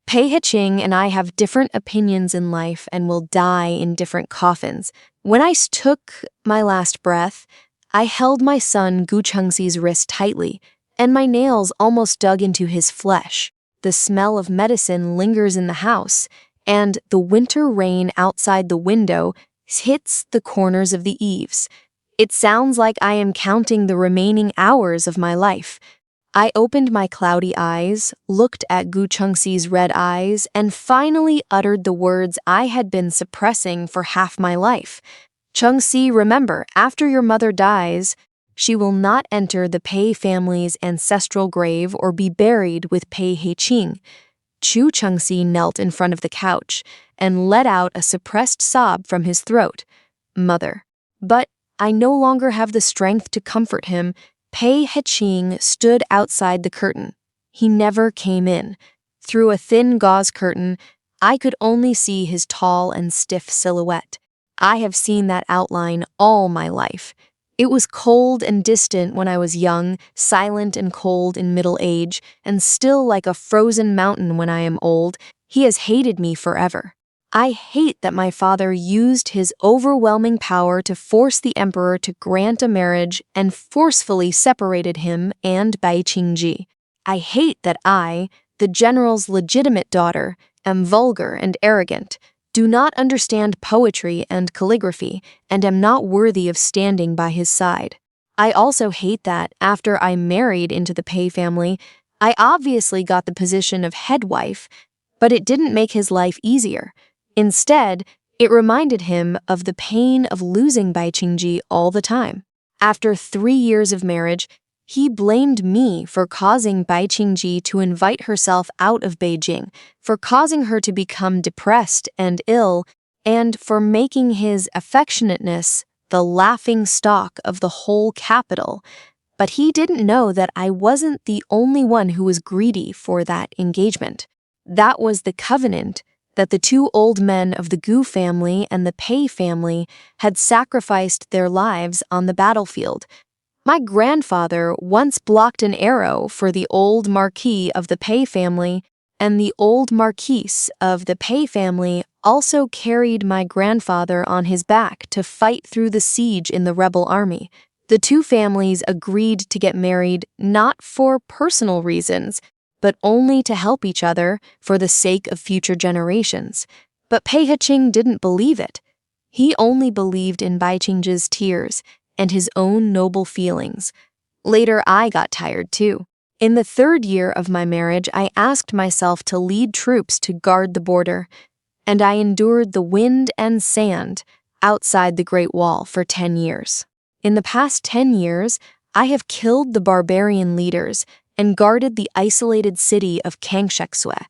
Pei Hiching and I have different opinions in life and will die in different coffins. When I took my last breath, I held my son Gu Chengxi's wrist tightly, and my nails almost dug into his flesh. The smell of medicine lingers in the house, and the winter rain outside the window hits the corners of the eaves. It sounds like I am counting the remaining hours of my life. I opened my cloudy eyes, looked at Gu Chengxi's red eyes, and finally uttered the words I had been suppressing for half my life. Chengxi, remember, after your mother dies, she will not enter the Pei family's ancestral grave or be buried with Pei Hiching. Chu Chengxi knelt in front of the couch and let out a suppressed sob from his throat. Mother. But I no longer have the strength to comfort him. Pei Hiching stood outside the curtain. He never came in. Through a thin gauze curtain, I could only see his tall and stiff silhouette. I have seen that outline all my life. It was cold and distant when I was young, silent and cold in middle age, and still like a frozen mountain when I am old. He has hated me forever. I hate that my father used his overwhelming power to force the emperor to grant a marriage and forcefully separated him and Bai Qingji. I hate that I, the general's legitimate daughter, am vulgar and arrogant, do not understand poetry and calligraphy, and am not worthy of standing by his side. I also hate that, after I married into the Pei family, I obviously got the position of head wife, but it didn't make his life easier. Instead, it reminded him of the pain of losing Bai Qingji all the time. After 3 years of marriage, he blamed me for causing Bai Qingji to invite herself out of Beijing, for causing her to become depressed and ill, and for making his affectionateness the laughing stock of the whole capital. But he didn't know that I wasn't the only one who was greedy for that engagement. That was the covenant that the 2 old men of the Gu family and the Pei family had sacrificed their lives on the battlefield. My grandfather once blocked an arrow for the old marquis of the Pei family, and the old marquise of the Pei family also carried my grandfather on his back to fight through the siege in the rebel army. The 2 families agreed to get married not for personal reasons, but only to help each other for the sake of future generations. But Pei Hiching didn't believe it. He only believed in Bai Qingji's tears and his own noble feelings. Later, I got tired too. In the 3rd year of my marriage, I asked myself to lead troops to guard the border, and I endured the wind and sand outside the Great Wall for 10 years. In the past 10 years, I have killed the barbarian leaders and guarded the isolated city of Kangshexue.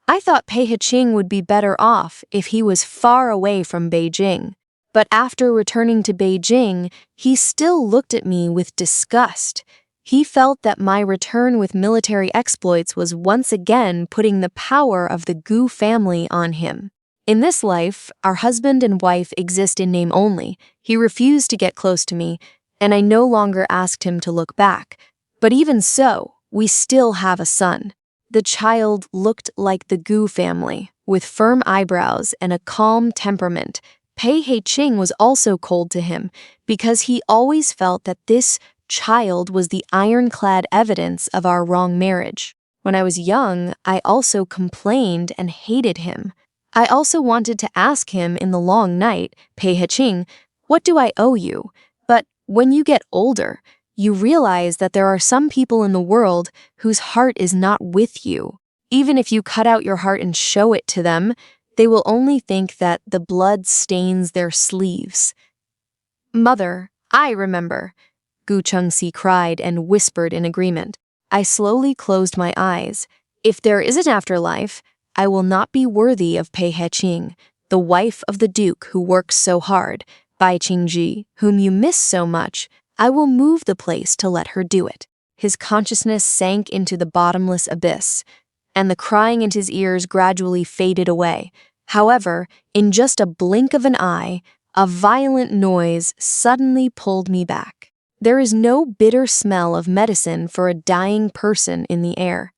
I thought Pei Hiching would be better off if he was far away from Beijing. But after returning to Beijing, he still looked at me with disgust. He felt that my return with military exploits was once again putting the power of the Gu family on him. In this life, our husband and wife exist in name only. He refused to get close to me, and I no longer asked him to look back. But even so, we still have a son. The child looked like the Gu family, with firm eyebrows and a calm temperament. Pei Hiching was also cold to him because he always felt that this child was the ironclad evidence of our wrong marriage. When I was young, I also complained and hated him. I also wanted to ask him in the long night, Pei Hiching, what do I owe you? But when you get older, you realize that there are some people in the world whose heart is not with you. Even if you cut out your heart and show it to them, they will only think that the blood stains their sleeves. Mother, I remember, Gu Chengxi cried and whispered in agreement. I slowly closed my eyes. If there is an afterlife, I will not be worthy of Pei Hiching, the wife of the duke who works so hard, Bai Qingji, whom you miss so much. I will move the place to let her do it. His consciousness sank into the bottomless abyss, and the crying in his ears gradually faded away. However, in just a blink of an eye, a violent noise suddenly pulled me back. There is no bitter smell of medicine for a dying person in the air.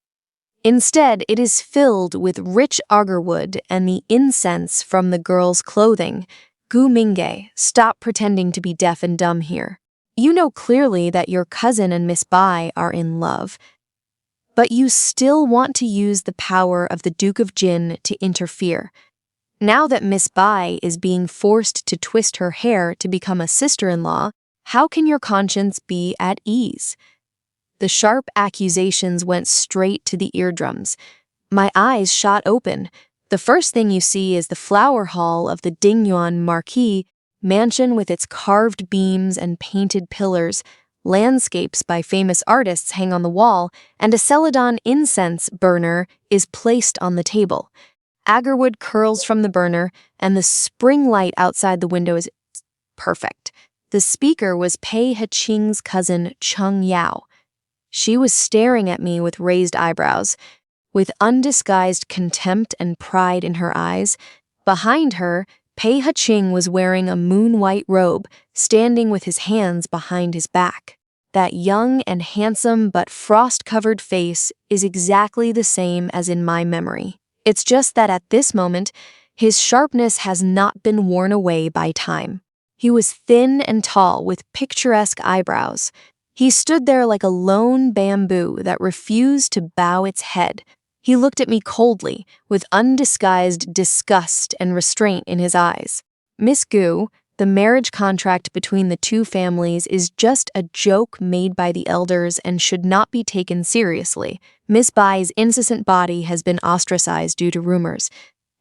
Instead, it is filled with rich agarwood and the incense from the girl's clothing. Gu Mingge, stop pretending to be deaf and dumb here. You know clearly that your cousin and Miss Bai are in love, but you still want to use the power of the Duke of Jin to interfere. Now that Miss Bai is being forced to twist her hair to become a sister-in-law, how can your conscience be at ease? The sharp accusations went straight to the eardrums. My eyes shot open. The first thing you see is the flower hall of the Dingyuan Marquis mansion with its carved beams and painted pillars. Landscapes by famous artists hang on the wall, and a celadon incense burner is placed on the table. Agarwood curls from the burner, and the spring light outside the window is perfect. The speaker was Pei Heching's cousin Cheng Yao. She was staring at me with raised eyebrows, with undisguised contempt and pride in her eyes. Behind her, Pei Heching was wearing a moon-white robe, standing with his hands behind his back. That young and handsome but frost-covered face is exactly the same as in my memory. It's just that at this moment, his sharpness has not been worn away by time. He was thin and tall with picturesque eyebrows. He stood there like a lone bamboo that refused to bow its head. He looked at me coldly, with undisguised disgust and restraint in his eyes. Miss Gu, the marriage contract between the two families is just a joke made by the elders and should not be taken seriously. Miss Bai's incessant body has been ostracized due to rumors,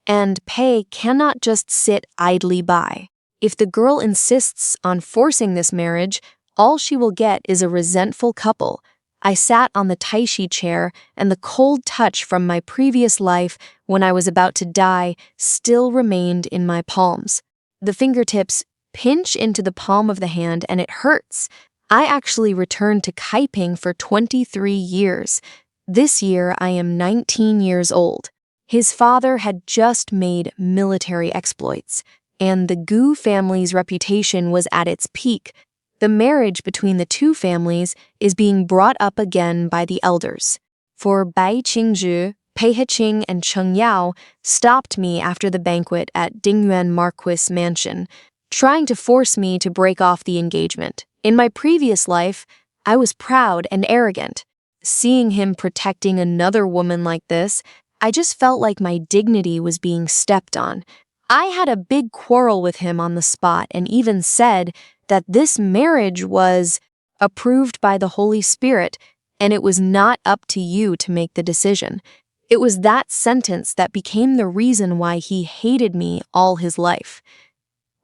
and Pei cannot just sit idly by. If the girl insists on forcing this marriage, all she will get is a resentful couple. I sat on the Taishi chair, and the cold touch from my previous life when I was about to die still remained in my palms. The fingertips pinch into the palm of the hand, and it hurts. I actually returned to Kaiping for 23 years. This year, I am 19 years old. His father had just made military exploits, and the Gu family's reputation was at its peak. The marriage between the two families is being brought up again by the elders. For Bai Qingzhu, Pei Heching, and Cheng Yao stopped me after the banquet at Dingyuan Marquis Mansion, trying to force me to break off the engagement. In my previous life, I was proud and arrogant. Seeing him protecting another woman like this, I just felt like my dignity was being stepped on. I had a big quarrel with him on the spot and even said that this marriage was approved by the Holy Spirit and it was not up to you to make the decision. It was that sentence that became the reason why he hated me all his life.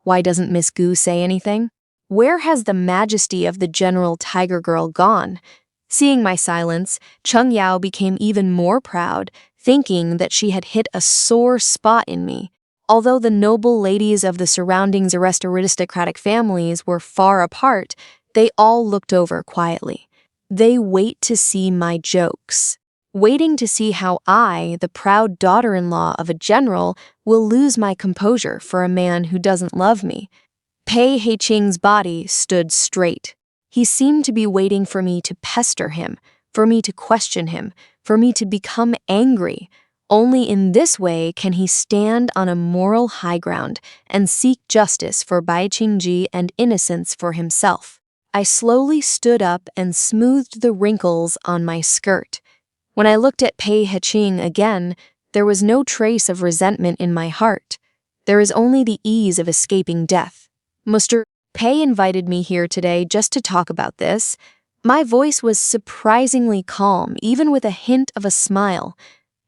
Why doesn't Miss Gu say anything? Where has the majesty of the General Tiger Girl gone? Seeing my silence, Cheng Yao became even more proud, thinking that she had hit a sore spot in me. Although the noble ladies of the surrounding aristocratic families were far apart, they all looked over quietly. They wait to see my jokes, waiting to see how I, the proud daughter-in-law of a general, will lose my composure for a man who doesn't love me. Pei Heching's body stood straight. He seemed to be waiting for me to pester him, for me to question him, for me to become angry. Only in this way can he stand on a moral high ground and seek justice for Bai Qingji and innocence for himself. I slowly stood up and smoothed the wrinkles on my skirt. When I looked at Pei Heching again, there was no trace of resentment in my heart. There is only the ease of escaping death. Mr. Pei invited me here today just to talk about this. My voice was surprisingly calm, even with a hint of a smile.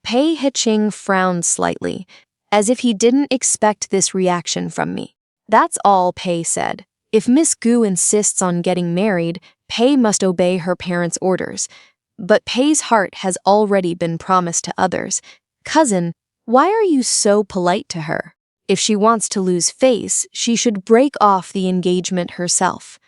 Pei Heching frowned slightly, as if he didn't expect this reaction from me. That's all, Pei said. If Miss Gu insists on getting married, Pei must obey her parents' orders. But Pei's heart has already been promised to others. Cousin, why are you so polite to her? If she wants to lose face, she should break off the engagement herself.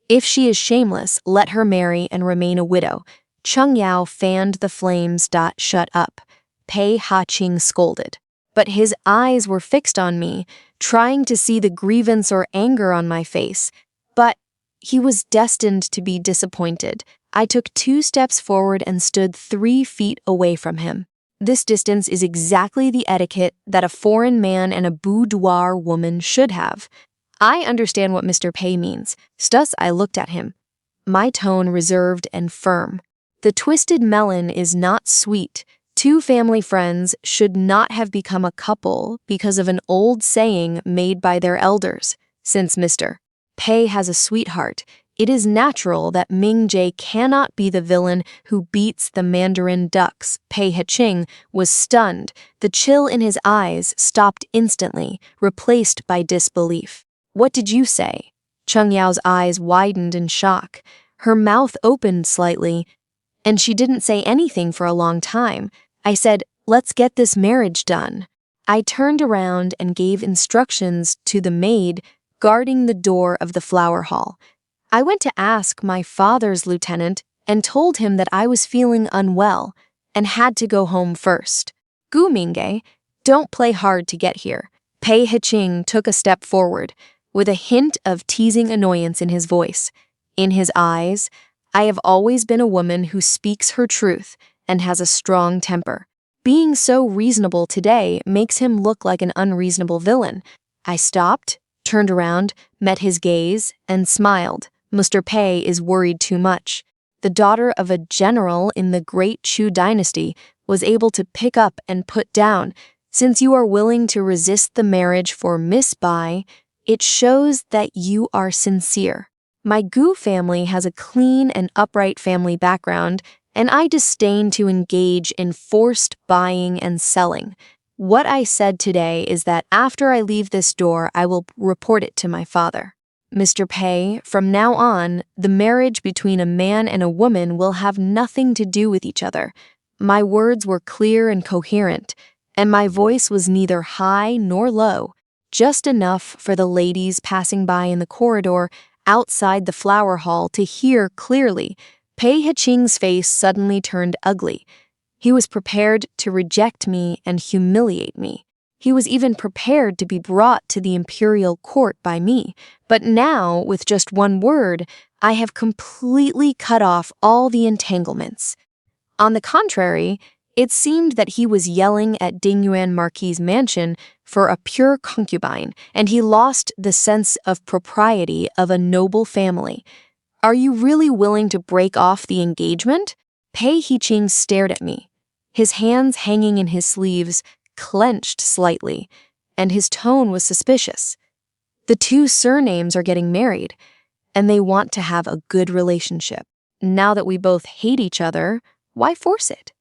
If she is shameless, let her marry and remain a widow. Cheng Yao fanned the flames. Shut up. Pei Heching scolded. But his eyes were fixed on me, trying to see the grievance or anger on my face. But he was destined to be disappointed. I took 2 steps forward and stood 3 feet away from him. This distance is exactly the etiquette that a foreign man and a boudoir woman should have. I understand what Mr. Pei means. Thus I looked at him, my tone reserved and firm. The twisted melon is not sweet. 2 family friends should not have become a couple because of an old saying made by their elders. Since Mr. Pei has a sweetheart, it is natural that Ming Jie cannot be the villain who beats the Mandarin ducks. Pei Heching was stunned. The chill in his eyes stopped instantly, replaced by disbelief. What did you say? Cheng Yao's eyes widened in shock. Her mouth opened slightly, and she didn't say anything for a long time. I said, let's get this marriage done. I turned around and gave instructions to the maid guarding the door of the flower hall. I went to ask my father's lieutenant and told him that I was feeling unwell and had to go home first. Gu Mingge, don't play hard to get here. Pei Heching took a step forward, with a hint of teasing annoyance in his voice. In his eyes, I have always been a woman who speaks her truth and has a strong temper. Being so reasonable today makes him look like an unreasonable villain. I stopped, turned around, met his gaze, and smiled. Mr. Pei is worried too much. The daughter of a general in the Great Chu dynasty was able to pick up and put down. Since you are willing to resist the marriage for Miss Bai, it shows that you are sincere. My Gu family has a clean and upright family background, and I disdain to engage in forced buying and selling. What I said today is that after I leave this door, I will report it to my father. Mr. Pei, from now on, the marriage between a man and a woman will have nothing to do with each other. My words were clear and coherent, and my voice was neither high nor low, just enough for the ladies passing by in the corridor outside the flower hall to hear clearly. Pei Heching's face suddenly turned ugly. He was prepared to reject me and humiliate me. He was even prepared to be brought to the imperial court by me. But now, with just one word, I have completely cut off all the entanglements. On the contrary, it seemed that he was yelling at Dingyuan Marquis' mansion for a pure concubine, and he lost the sense of propriety of a noble family. Are you really willing to break off the engagement? Pei Heching stared at me, his hands hanging in his sleeves, clenched slightly, and his tone was suspicious. The 2 surnames are getting married, and they want to have a good relationship. Now that we both hate each other, why force it?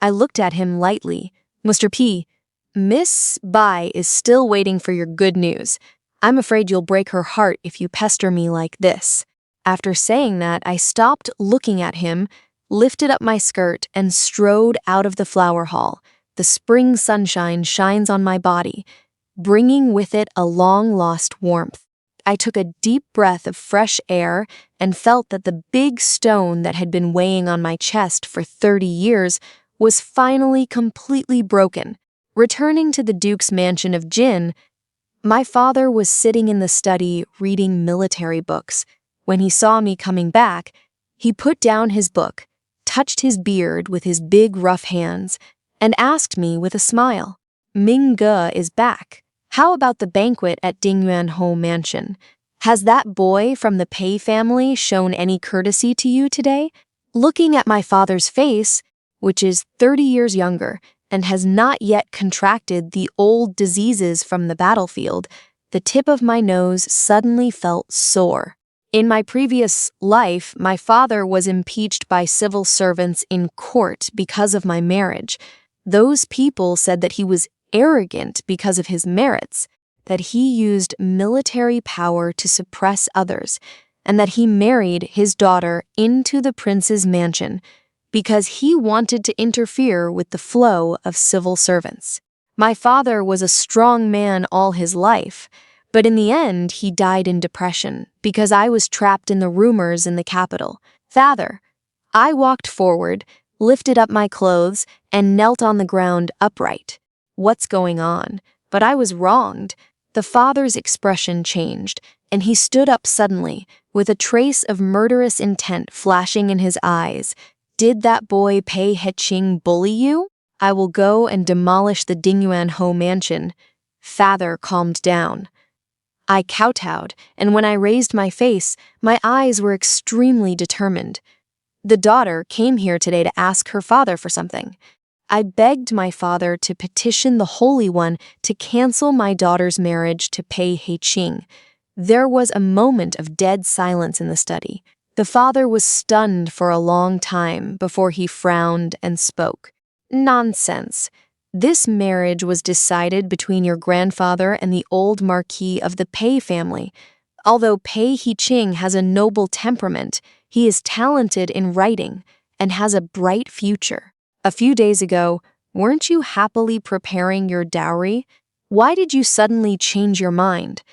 I looked at him lightly. Mr. P, Miss Bai is still waiting for your good news. I'm afraid you'll break her heart if you pester me like this. After saying that, I stopped looking at him, lifted up my skirt, and strode out of the flower hall. The spring sunshine shines on my body, bringing with it a long-lost warmth. I took a deep breath of fresh air and felt that the big stone that had been weighing on my chest for 30 years was finally completely broken. Returning to the Duke's mansion of Jin, my father was sitting in the study reading military books. When he saw me coming back, he put down his book, touched his beard with his big rough hands, and asked me with a smile, Ming Ge is back. How about the banquet at Dingyuan Ho Mansion? Has that boy from the Pei family shown any courtesy to you today? Looking at my father's face, which is 30 years younger and has not yet contracted the old diseases from the battlefield, the tip of my nose suddenly felt sore. In my previous life, my father was impeached by civil servants in court because of my marriage. Those people said that he was arrogant because of his merits, that he used military power to suppress others, and that he married his daughter into the prince's mansion because he wanted to interfere with the flow of civil servants. My father was a strong man all his life, but in the end he died in depression because I was trapped in the rumors in the capital. Father, I walked forward, lifted up my clothes, and knelt on the ground upright. What's going on? But I was wronged. The father's expression changed, and he stood up suddenly, with a trace of murderous intent flashing in his eyes. Did that boy Pei Heching bully you? I will go and demolish the Dingyuan Ho mansion. Father calmed down. I kowtowed, and when I raised my face, my eyes were extremely determined. The daughter came here today to ask her father for something. I begged my father to petition the Holy One to cancel my daughter's marriage to Pei Heching. There was a moment of dead silence in the study. The father was stunned for a long time before he frowned and spoke. Nonsense. This marriage was decided between your grandfather and the old marquis of the Pei family. Although Pei Heching has a noble temperament, he is talented in writing and has a bright future. A few days ago, weren't you happily preparing your dowry? Why did you suddenly change your mind?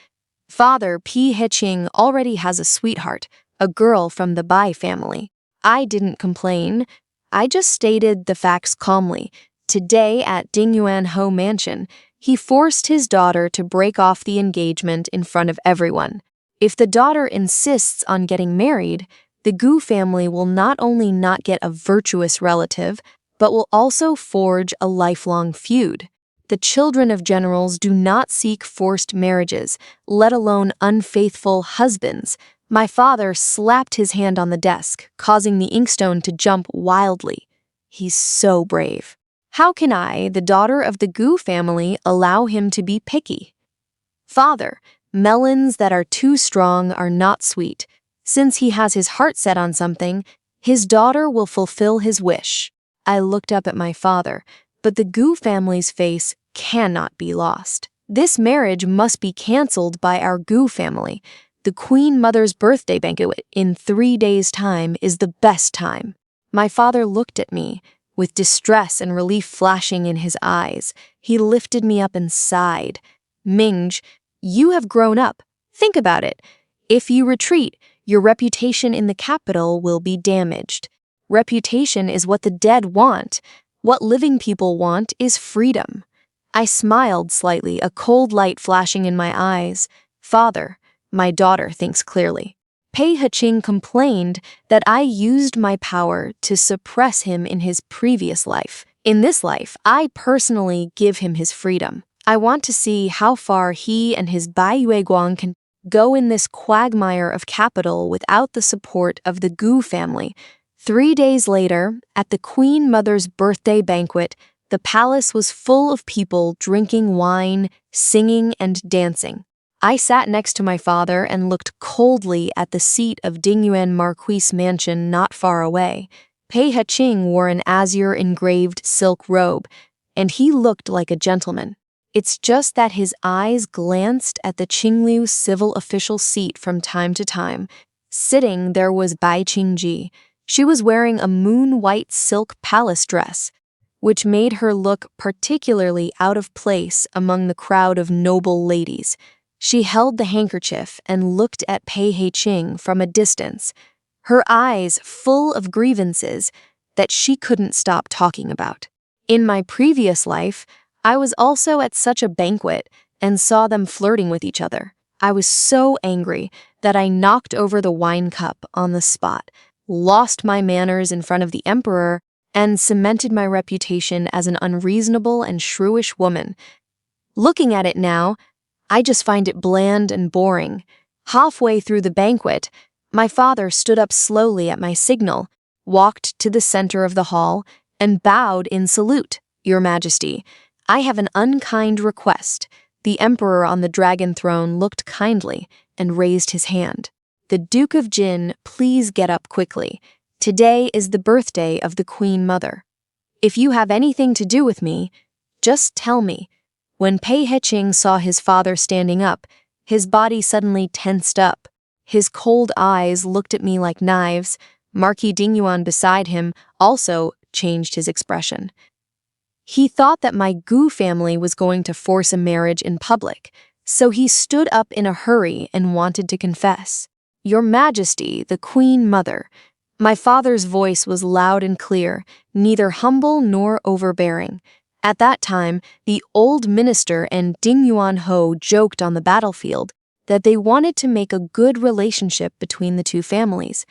Father Pei Heching already has a sweetheart, a girl from the Bai family. I didn't complain. I just stated the facts calmly. Today at Dingyuan Ho Mansion, he forced his daughter to break off the engagement in front of everyone. If the daughter insists on getting married, the Gu family will not only not get a virtuous relative, but will also forge a lifelong feud. The children of generals do not seek forced marriages, let alone unfaithful husbands. My father slapped his hand on the desk, causing the inkstone to jump wildly. He's so brave. How can I, the daughter of the Gu family, allow him to be picky? Father, melons that are too strong are not sweet. Since he has his heart set on something, his daughter will fulfill his wish. I looked up at my father, but the Gu family's face cannot be lost. This marriage must be cancelled by our Gu family. The Queen Mother's birthday banquet in 3 days' time is the best time. My father looked at me, with distress and relief flashing in his eyes. He lifted me up and sighed. Minge, you have grown up. Think about it. If you retreat, your reputation in the capital will be damaged. Reputation is what the dead want. What living people want is freedom. I smiled slightly, a cold light flashing in my eyes. Father, my daughter thinks clearly. Pei Heching complained that I used my power to suppress him in his previous life. In this life, I personally give him his freedom. I want to see how far he and his Bai Yueguang can go in this quagmire of capital without the support of the Gu family. 3 days later, at the Queen Mother's birthday banquet, the palace was full of people drinking wine, singing, and dancing. I sat next to my father and looked coldly at the seat of Dingyuan Marquis Mansion not far away. Pei Heching wore an azure-engraved silk robe, and he looked like a gentleman. It's just that his eyes glanced at the Qingliu civil official seat from time to time. Sitting there was Bai Qingji. She was wearing a moon-white silk palace dress, which made her look particularly out of place among the crowd of noble ladies. She held the handkerchief and looked at Pei Heching from a distance, her eyes full of grievances that she couldn't stop talking about. In my previous life, I was also at such a banquet and saw them flirting with each other. I was so angry that I knocked over the wine cup on the spot, lost my manners in front of the emperor, and cemented my reputation as an unreasonable and shrewish woman. Looking at it now, I just find it bland and boring. Halfway through the banquet, my father stood up slowly at my signal, walked to the center of the hall, and bowed in salute. Your Majesty, I have an unkind request. The emperor on the dragon throne looked kindly and raised his hand. The Duke of Jin, please get up quickly. Today is the birthday of the Queen Mother. If you have anything to do with me, just tell me. When Pei Heching saw his father standing up, his body suddenly tensed up. His cold eyes looked at me like knives. Marquis Dingyuan beside him also changed his expression. He thought that my Gu family was going to force a marriage in public, so he stood up in a hurry and wanted to confess. Your Majesty, the Queen Mother. My father's voice was loud and clear, neither humble nor overbearing. At that time, the old minister and Ding Yuan Ho joked on the battlefield that they wanted to make a good relationship between the two families.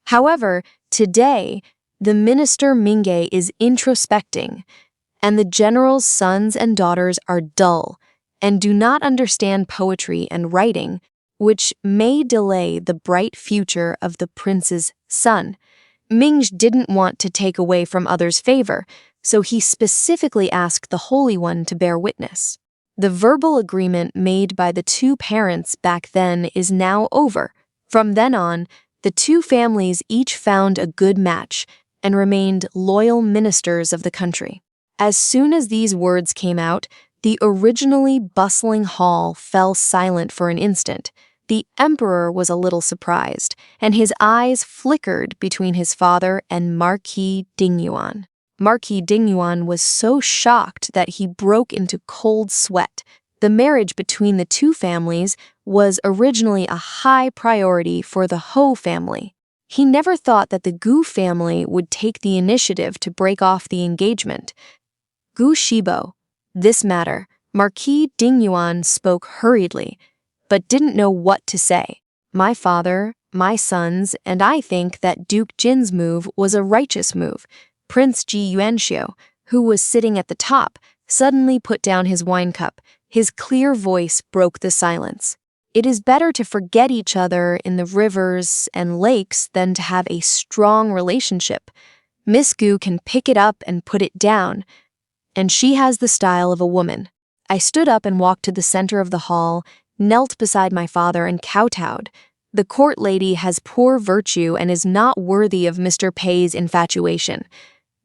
However, today, the minister Mingge is introspecting, and the general's sons and daughters are dull and do not understand poetry and writing, which may delay the bright future of the prince's son. Mingge didn't want to take away from others' favor, so he specifically asked the Holy One to bear witness. The verbal agreement made by the two parents back then is now over. From then on, the two families each found a good match and remained loyal ministers of the country. As soon as these words came out, the originally bustling hall fell silent for an instant. The emperor was a little surprised, and his eyes flickered between his father and Marquis Dingyuan. Marquis Dingyuan was so shocked that he broke into cold sweat. The marriage between the two families was originally a high priority for the Ho family. He never thought that the Gu family would take the initiative to break off the engagement. Gu Shibo, this matter, Marquis Dingyuan spoke hurriedly, but didn't know what to say. My father, my sons, and I think that Duke Jin's move was a righteous move. Prince Ji Yuanxiu, who was sitting at the top, suddenly put down his wine cup. His clear voice broke the silence. It is better to forget each other in the rivers and lakes than to have a strong relationship. Miss Gu can pick it up and put it down, and she has the style of a woman. I stood up and walked to the center of the hall, knelt beside my father and kowtowed. The court lady has poor virtue and is not worthy of Mr. Pei's infatuation.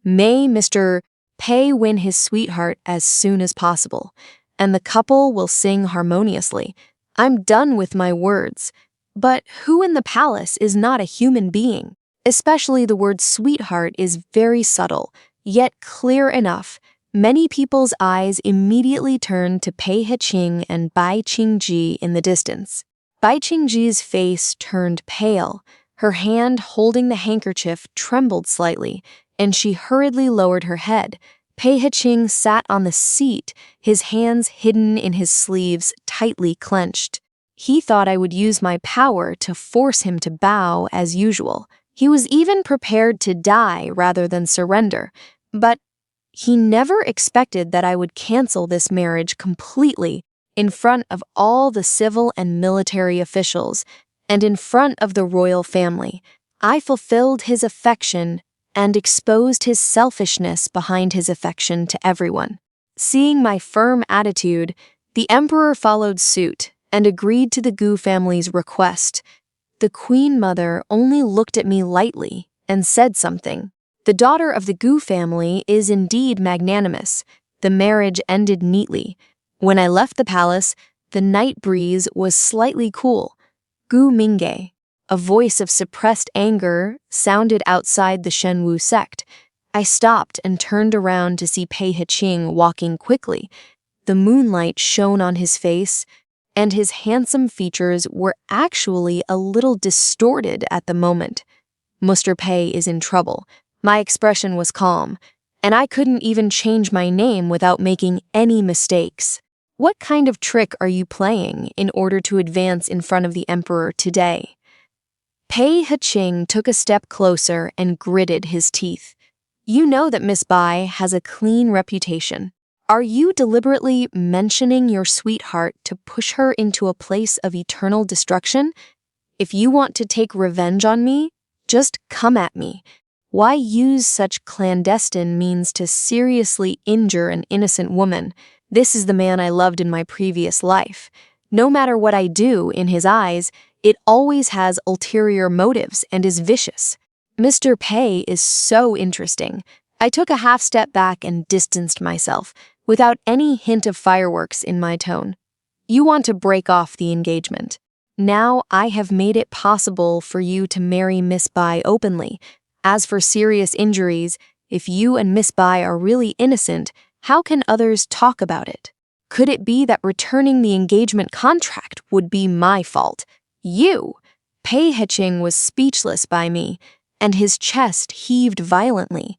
May Mr. Pei win his sweetheart as soon as possible, and the couple will sing harmoniously. I'm done with my words. But who in the palace is not a human being? Especially the word sweetheart is very subtle, yet clear enough. Many people's eyes immediately turned to Pei Heqing and Bai Qingji in the distance. Bai Qingji's face turned pale. Her hand holding the handkerchief trembled slightly, and she hurriedly lowered her head. Pei Heqing sat on the seat, his hands hidden in his sleeves, tightly clenched. He thought I would use my power to force him to bow as usual. He was even prepared to die rather than surrender. But he never expected that I would cancel this marriage completely in front of all the civil and military officials and in front of the royal family. I fulfilled his affection and exposed his selfishness behind his affection to everyone. Seeing my firm attitude, the emperor followed suit and agreed to the Gu family's request. The queen mother only looked at me lightly and said something. The daughter of the Gu family is indeed magnanimous. The marriage ended neatly. When I left the palace, the night breeze was slightly cool. Gu Mingge, a voice of suppressed anger, sounded outside the Shenwu sect. I stopped and turned around to see Pei Heqing walking quickly. The moonlight shone on his face, and his handsome features were actually a little distorted at the moment. Mr. Pei is in trouble. My expression was calm, and I couldn't even change my name without making any mistakes. What kind of trick are you playing in order to advance in front of the emperor today? Pei Heqing took a step closer and gritted his teeth. You know that Miss Bai has a clean reputation. Are you deliberately mentioning your sweetheart to push her into a place of eternal destruction? If you want to take revenge on me, just come at me. Why use such clandestine means to seriously injure an innocent woman? This is the man I loved in my previous life. No matter what I do, in his eyes, it always has ulterior motives and is vicious. Mr. Pei is so interesting. I took a half step back and distanced myself, without any hint of fireworks in my tone. You want to break off the engagement. Now I have made it possible for you to marry Miss Bai openly. As for serious injuries, if you and Miss Bai are really innocent, how can others talk about it? Could it be that returning the engagement contract would be my fault? You! Pei Heqing was speechless by me, and his chest heaved violently.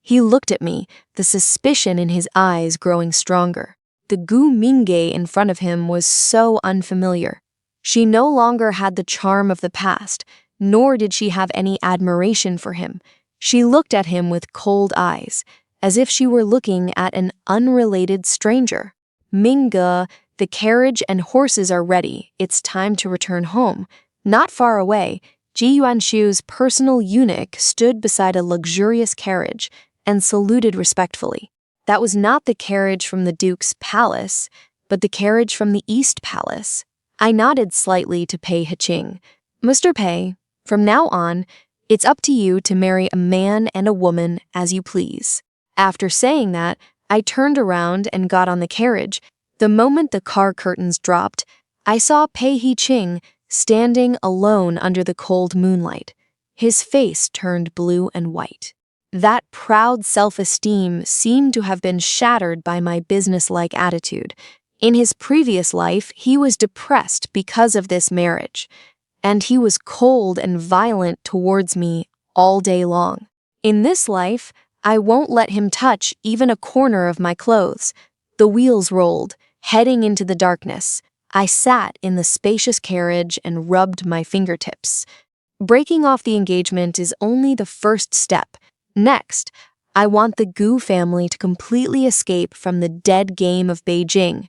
He looked at me, the suspicion in his eyes growing stronger. The Gu Mingge in front of him was so unfamiliar. She no longer had the charm of the past, nor did she have any admiration for him. She looked at him with cold eyes, as if she were looking at an unrelated stranger. Mingge, the carriage and horses are ready. It's time to return home. Not far away, Ji Yuanshu's personal eunuch stood beside a luxurious carriage and saluted respectfully. That was not the carriage from the Duke's palace, but the carriage from the East Palace. I nodded slightly to Pei Heching. Mr. Pei, from now on, it's up to you to marry a man and a woman as you please. After saying that, I turned around and got on the carriage. The moment the car curtains dropped, I saw Pei Heching standing alone under the cold moonlight. His face turned blue and white. That proud self-esteem seemed to have been shattered by my businesslike attitude. In his previous life, he was depressed because of this marriage, and he was cold and violent towards me all day long. In this life, I won't let him touch even a corner of my clothes. The wheels rolled, heading into the darkness. I sat in the spacious carriage and rubbed my fingertips. Breaking off the engagement is only the first step. Next, I want the Gu family to completely escape from the dead game of Beijing.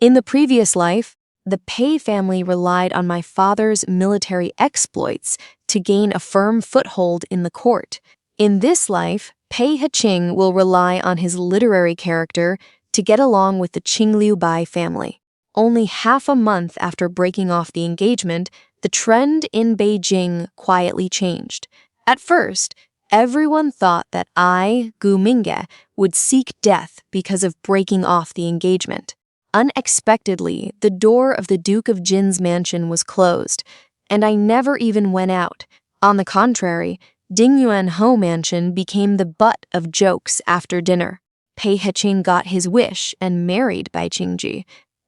In the previous life, the Pei family relied on my father's military exploits to gain a firm foothold in the court. In this life, Pei Heching will rely on his literary character to get along with the Qingliu Bai family. Only half a month after breaking off the engagement, the trend in Beijing quietly changed. At first, everyone thought that I, Gu Mingge, would seek death because of breaking off the engagement. Unexpectedly, the door of the Duke of Jin's mansion was closed, and I never even went out. On the contrary, Dingyuan Ho mansion became the butt of jokes after dinner. Pei Heching got his wish and married Bai Qingji.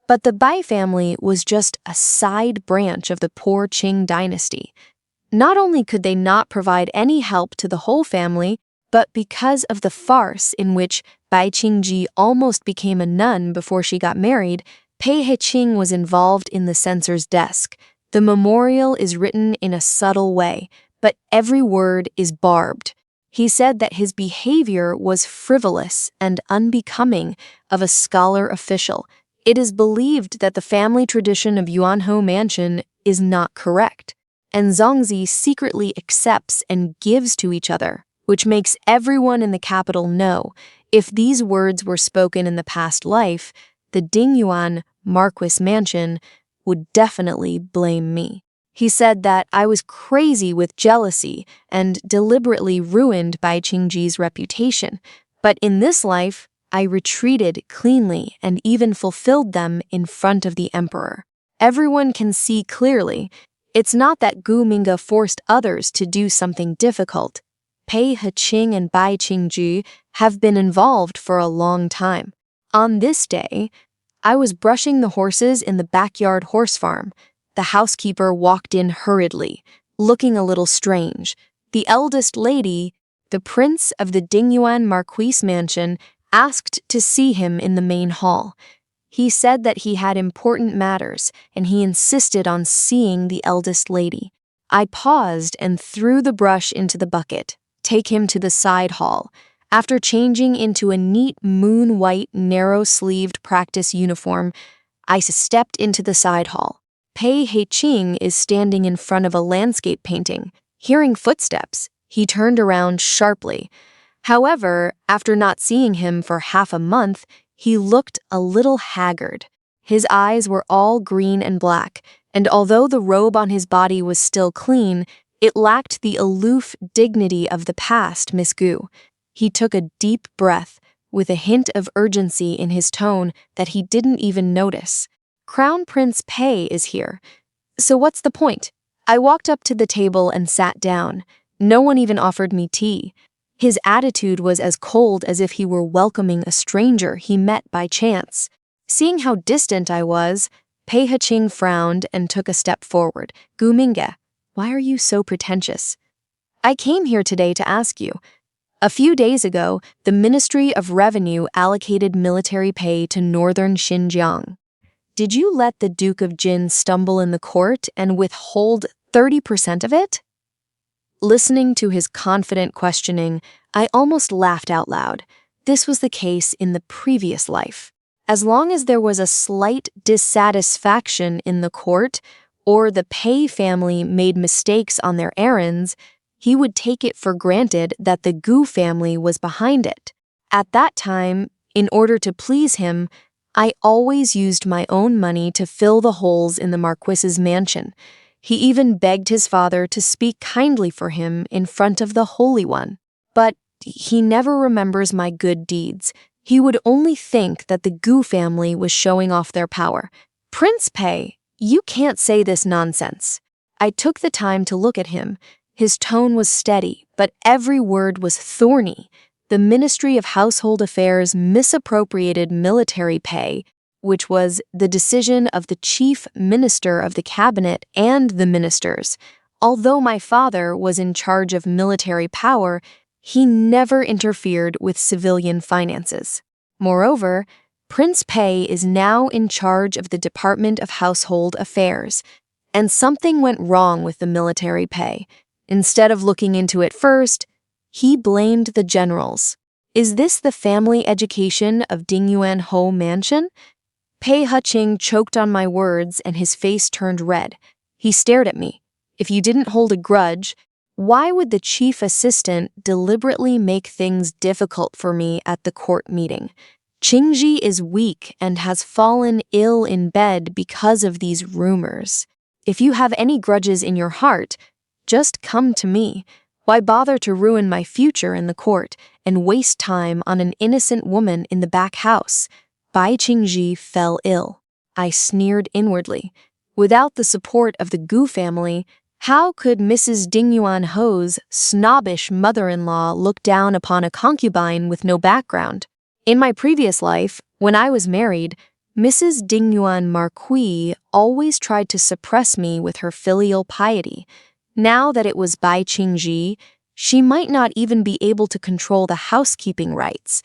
But the Bai family was just a side branch of the poor Qing dynasty. Not only could they not provide any help to the whole family, but because of the farce in which Bai Qingji almost became a nun before she got married, Pei Heching was involved in the censor's desk. The memorial is written in a subtle way, but every word is barbed. He said that his behavior was frivolous and unbecoming of a scholar official. It is believed that the family tradition of Yuanhou Mansion is not correct, and Zongzi secretly accepts and gives to each other, which makes everyone in the capital know if these words were spoken in the past life, the Dingyuan Marquis Mansion would definitely blame me. He said that I was crazy with jealousy and deliberately ruined Bai Qingji's reputation, but in this life, I retreated cleanly and even fulfilled them in front of the emperor. Everyone can see clearly, it's not that Gu Mingge forced others to do something difficult. Pei Heching and Bai Qingji have been involved for a long time. On this day, I was brushing the horses in the backyard horse farm. The housekeeper walked in hurriedly, looking a little strange. The eldest lady, the prince of the Dingyuan Marquis Mansion, asked to see him in the main hall. He said that he had important matters, and he insisted on seeing the eldest lady. I paused and threw the brush into the bucket. Take him to the side hall. After changing into a neat moon-white, narrow-sleeved practice uniform, I stepped into the side hall. Pei Heching is standing in front of a landscape painting. Hearing footsteps, he turned around sharply. However, after not seeing him for half a month, he looked a little haggard. His eyes were all green and black, and although the robe on his body was still clean, it lacked the aloof dignity of the past Miss Gu. He took a deep breath, with a hint of urgency in his tone that he didn't even notice. Crown Prince Pei is here. So what's the point? I walked up to the table and sat down. No one even offered me tea. His attitude was as cold as if he were welcoming a stranger he met by chance. Seeing how distant I was, Pei Heching frowned and took a step forward. Gu Mingge, why are you so pretentious? I came here today to ask you. A few days ago, the Ministry of Revenue allocated military pay to northern Xinjiang. Did you let the Duke of Jin stumble in the court and withhold 30% of it? Listening to his confident questioning, I almost laughed out loud. This was the case in the previous life. As long as there was a slight dissatisfaction in the court, or the Pei family made mistakes on their errands, he would take it for granted that the Gu family was behind it. At that time, in order to please him, I always used my own money to fill the holes in the Marquis's mansion. He even begged his father to speak kindly for him in front of the Holy One. But he never remembers my good deeds. He would only think that the Gu family was showing off their power. Prince Pei, you can't say this nonsense. I took the time to look at him. His tone was steady, but every word was thorny. The Ministry of Household Affairs misappropriated military pay, which was the decision of the chief minister of the cabinet and the ministers. Although my father was in charge of military power, he never interfered with civilian finances. Moreover, Prince Pei is now in charge of the Department of Household Affairs, and something went wrong with the military pay. Instead of looking into it first, he blamed the generals. Is this the family education of Dingyuan Ho Mansion? Pei Huqing choked on my words and his face turned red. He stared at me. If you didn't hold a grudge, why would the chief assistant deliberately make things difficult for me at the court meeting? Qingji is weak and has fallen ill in bed because of these rumors. If you have any grudges in your heart, just come to me. Why bother to ruin my future in the court and waste time on an innocent woman in the back house? Bai Qingji fell ill. I sneered inwardly. Without the support of the Gu family, how could Mrs. Dingyuan Ho's snobbish mother-in-law look down upon a concubine with no background? In my previous life, when I was married, Mrs. Dingyuan Marquis always tried to suppress me with her filial piety. Now that it was Bai Qingji, she might not even be able to control the housekeeping rights,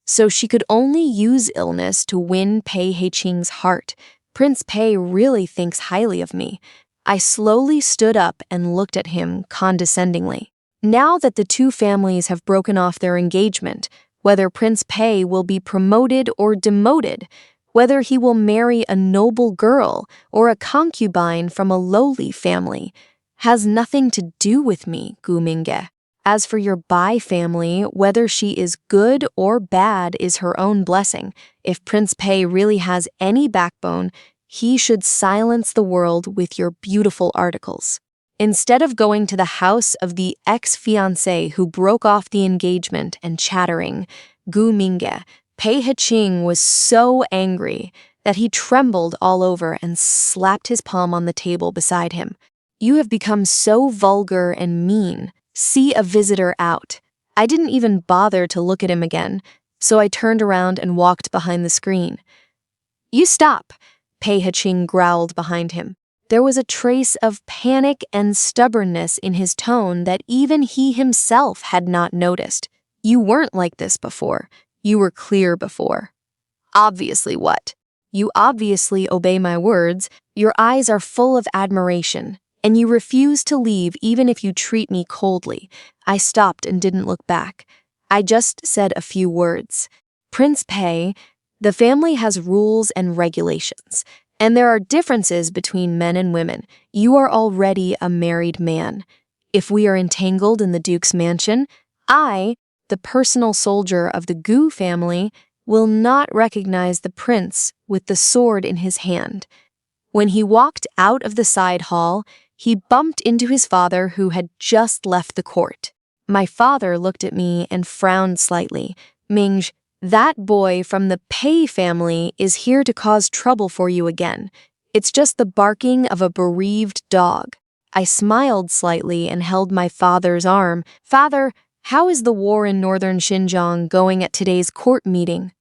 so she could only use illness to win Pei Heiqing's heart. Prince Pei really thinks highly of me. I slowly stood up and looked at him condescendingly. Now that the two families have broken off their engagement, whether Prince Pei will be promoted or demoted, whether he will marry a noble girl or a concubine from a lowly family, has nothing to do with me, Gu Mingge. As for your Bai family, whether she is good or bad is her own blessing. If Prince Pei really has any backbone, he should silence the world with your beautiful articles. Instead of going to the house of the ex-fiancé who broke off the engagement and chattering, Gu Mingge, Pei Heiqing was so angry that he trembled all over and slapped his palm on the table beside him. You have become so vulgar and mean. See a visitor out. I didn't even bother to look at him again, so I turned around and walked behind the screen. You stop, Pei Heiqing growled behind him. There was a trace of panic and stubbornness in his tone that even he himself had not noticed. You weren't like this before. You were clear before. Obviously what? You obviously obey my words. Your eyes are full of admiration. And you refuse to leave even if you treat me coldly. I stopped and didn't look back. I just said a few words. Prince Pei, the family has rules and regulations, and there are differences between men and women. You are already a married man. If we are entangled in the Duke's mansion, I, the personal soldier of the Gu family, will not recognize the prince with the sword in his hand. When he walked out of the side hall, he bumped into his father who had just left the court. My father looked at me and frowned slightly. Mingge, that boy from the Pei family is here to cause trouble for you again. It's just the barking of a bereaved dog. I smiled slightly and held my father's arm. Father, how is the war in northern Xinjiang going at today's court meeting?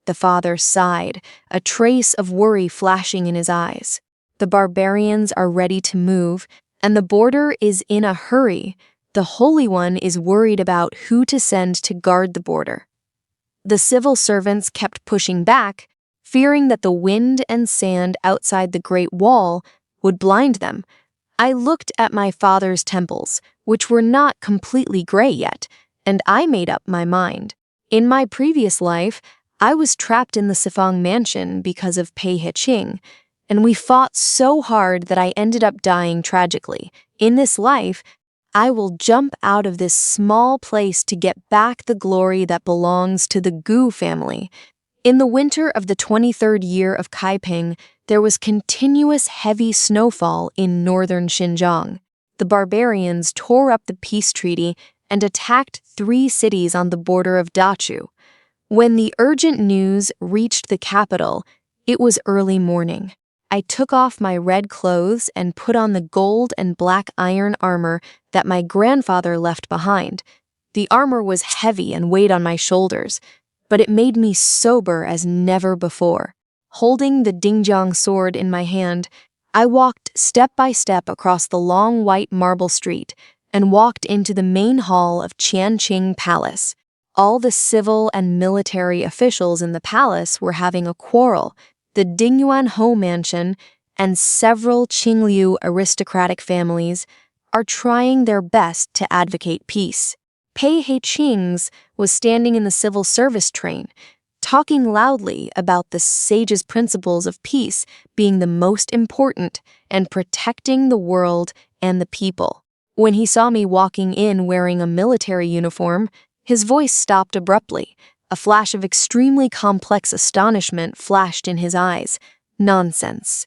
The father sighed, a trace of worry flashing in his eyes. The barbarians are ready to move, and the border is in a hurry. The Holy One is worried about who to send to guard the border. The civil servants kept pushing back, fearing that the wind and sand outside the Great Wall would blind them. I looked at my father's temples, which were not completely gray yet, and I made up my mind. In my previous life, I was trapped in the Sifang mansion because of Pei He-ching, and we fought so hard that I ended up dying tragically. In this life, I will jump out of this small place to get back the glory that belongs to the Gu family. In the winter of the 23rd year of Kaiping, there was continuous heavy snowfall in northern Xinjiang. The barbarians tore up the peace treaty and attacked 3 cities on the border of Dachu. When the urgent news reached the capital, it was early morning. I took off my red clothes and put on the gold and black iron armor that my grandfather left behind. The armor was heavy and weighed on my shoulders, but it made me sober as never before. Holding the Dingjiang sword in my hand, I walked step by step across the long white marble street and walked into the main hall of Qianqing Palace. All the civil and military officials in the palace were having a quarrel. The Dingyuan Ho mansion and several Qingliu aristocratic families are trying their best to advocate peace. Pei He-ching's was standing in the civil service train, talking loudly about the sage's principles of peace being the most important and protecting the world and the people. When he saw me walking in wearing a military uniform, his voice stopped abruptly. A flash of extremely complex astonishment flashed in his eyes. Nonsense.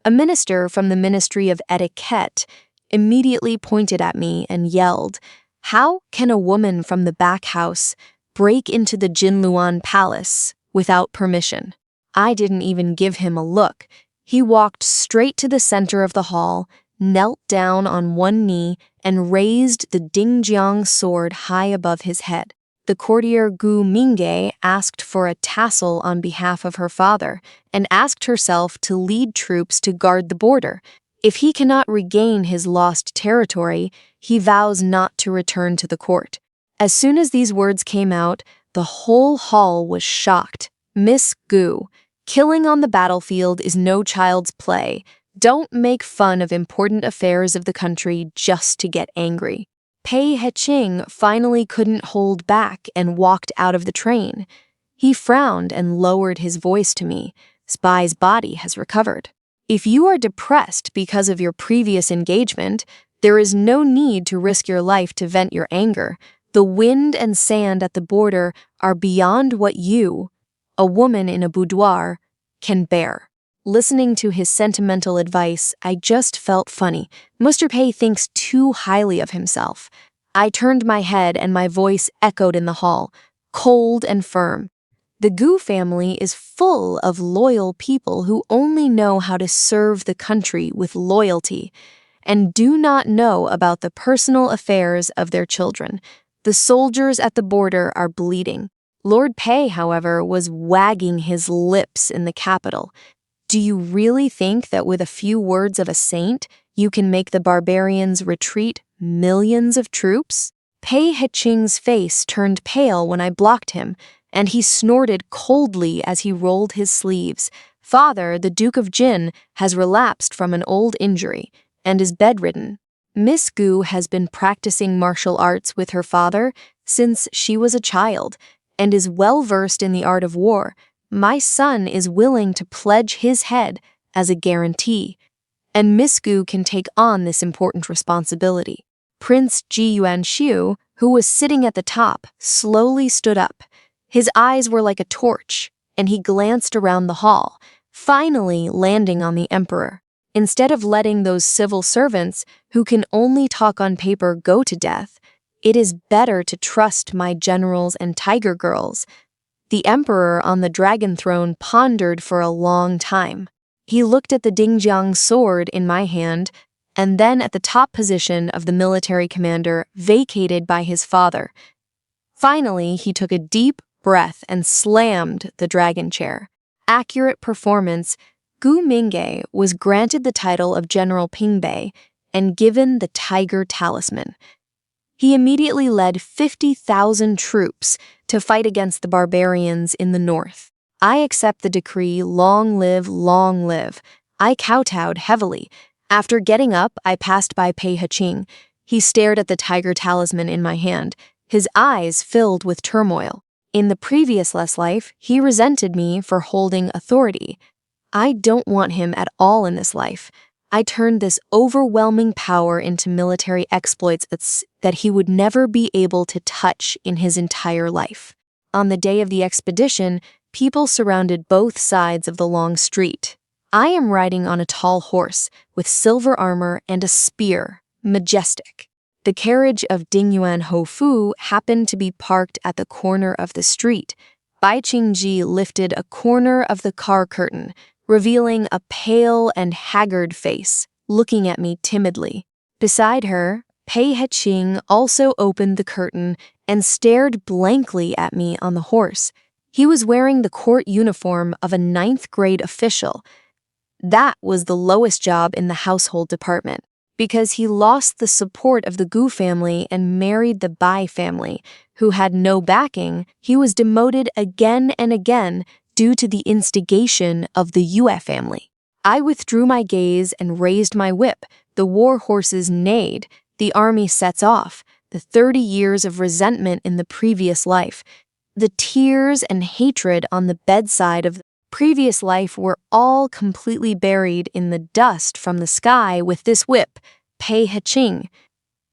A minister from the Ministry of Etiquette immediately pointed at me and yelled, "How can a woman from the back house break into the Jinluan Palace without permission?" I didn't even give him a look. He walked straight to the center of the hall, knelt down on one knee, and raised the Dingjiang sword high above his head. The courtier Gu Mingge asked for a tassel on behalf of her father and asked herself to lead troops to guard the border. If he cannot regain his lost territory, he vows not to return to the court. As soon as these words came out, the whole hall was shocked. "Miss Gu, killing on the battlefield is no child's play. Don't make fun of important affairs of the country just to get angry." Pei He-ching finally couldn't hold back and walked out of the train. He frowned and lowered his voice to me. "Spy's body has recovered. If you are depressed because of your previous engagement, there is no need to risk your life to vent your anger. The wind and sand at the border are beyond what you, a woman in a boudoir, can bear." Listening to his sentimental advice, I just felt funny. Mr. Pei thinks too highly of himself. I turned my head and my voice echoed in the hall, cold and firm. The Gu family is full of loyal people who only know how to serve the country with loyalty and do not know about the personal affairs of their children. The soldiers at the border are bleeding. Lord Pei, however, was wagging his lips in the capital. "Do you really think that with a few words of a saint, you can make the barbarians retreat millions of troops?" Pei He-ching's face turned pale when I blocked him, and he snorted coldly as he rolled his sleeves. "Father, the Duke of Jin, has relapsed from an old injury and is bedridden. Miss Gu has been practicing martial arts with her father since she was a child and is well versed in the art of war. My son is willing to pledge his head as a guarantee, and Miss Gu can take on this important responsibility." Prince Ji Yuanshu, who was sitting at the top, slowly stood up. His eyes were like a torch, and he glanced around the hall, finally landing on the emperor. Instead of letting those civil servants who can only talk on paper go to death, it is better to trust my generals and tiger girls. The emperor on the dragon throne pondered for a long time. He looked at the Dingjiang sword in my hand, and then at the top position of the military commander vacated by his father. Finally, he took a deep breath and slammed the dragon chair. Accurate performance, Gu Mingge was granted the title of General Pingbei and given the Tiger Talisman. He immediately led 50,000 troops to fight against the barbarians in the north. I accept the decree, long live, long live. I kowtowed heavily. After getting up, I passed by Pei Heching. He stared at the tiger talisman in my hand, his eyes filled with turmoil. In the previous life, he resented me for holding authority. I don't want him at all in this life. I turned this overwhelming power into military exploits that he would never be able to touch in his entire life. On the day of the expedition, people surrounded both sides of the long street. I am riding on a tall horse with silver armor and a spear, majestic. The carriage of Dingyuan Hofu happened to be parked at the corner of the street. Bai Qingji lifted a corner of the car curtain, revealing a pale and haggard face, looking at me timidly. Beside her, Pei Heching also opened the curtain and stared blankly at me on the horse. He was wearing the court uniform of a 9th-grade official. That was the lowest job in the household department. Because he lost the support of the Gu family and married the Bai family, who had no backing, he was demoted again and again due to the instigation of the Yue family. I withdrew my gaze and raised my whip. The war horses neighed. The army sets off. The 30 years of resentment in the previous life, the tears and hatred on the bedside of the previous life were all completely buried in the dust from the sky with this whip, Pei Heching.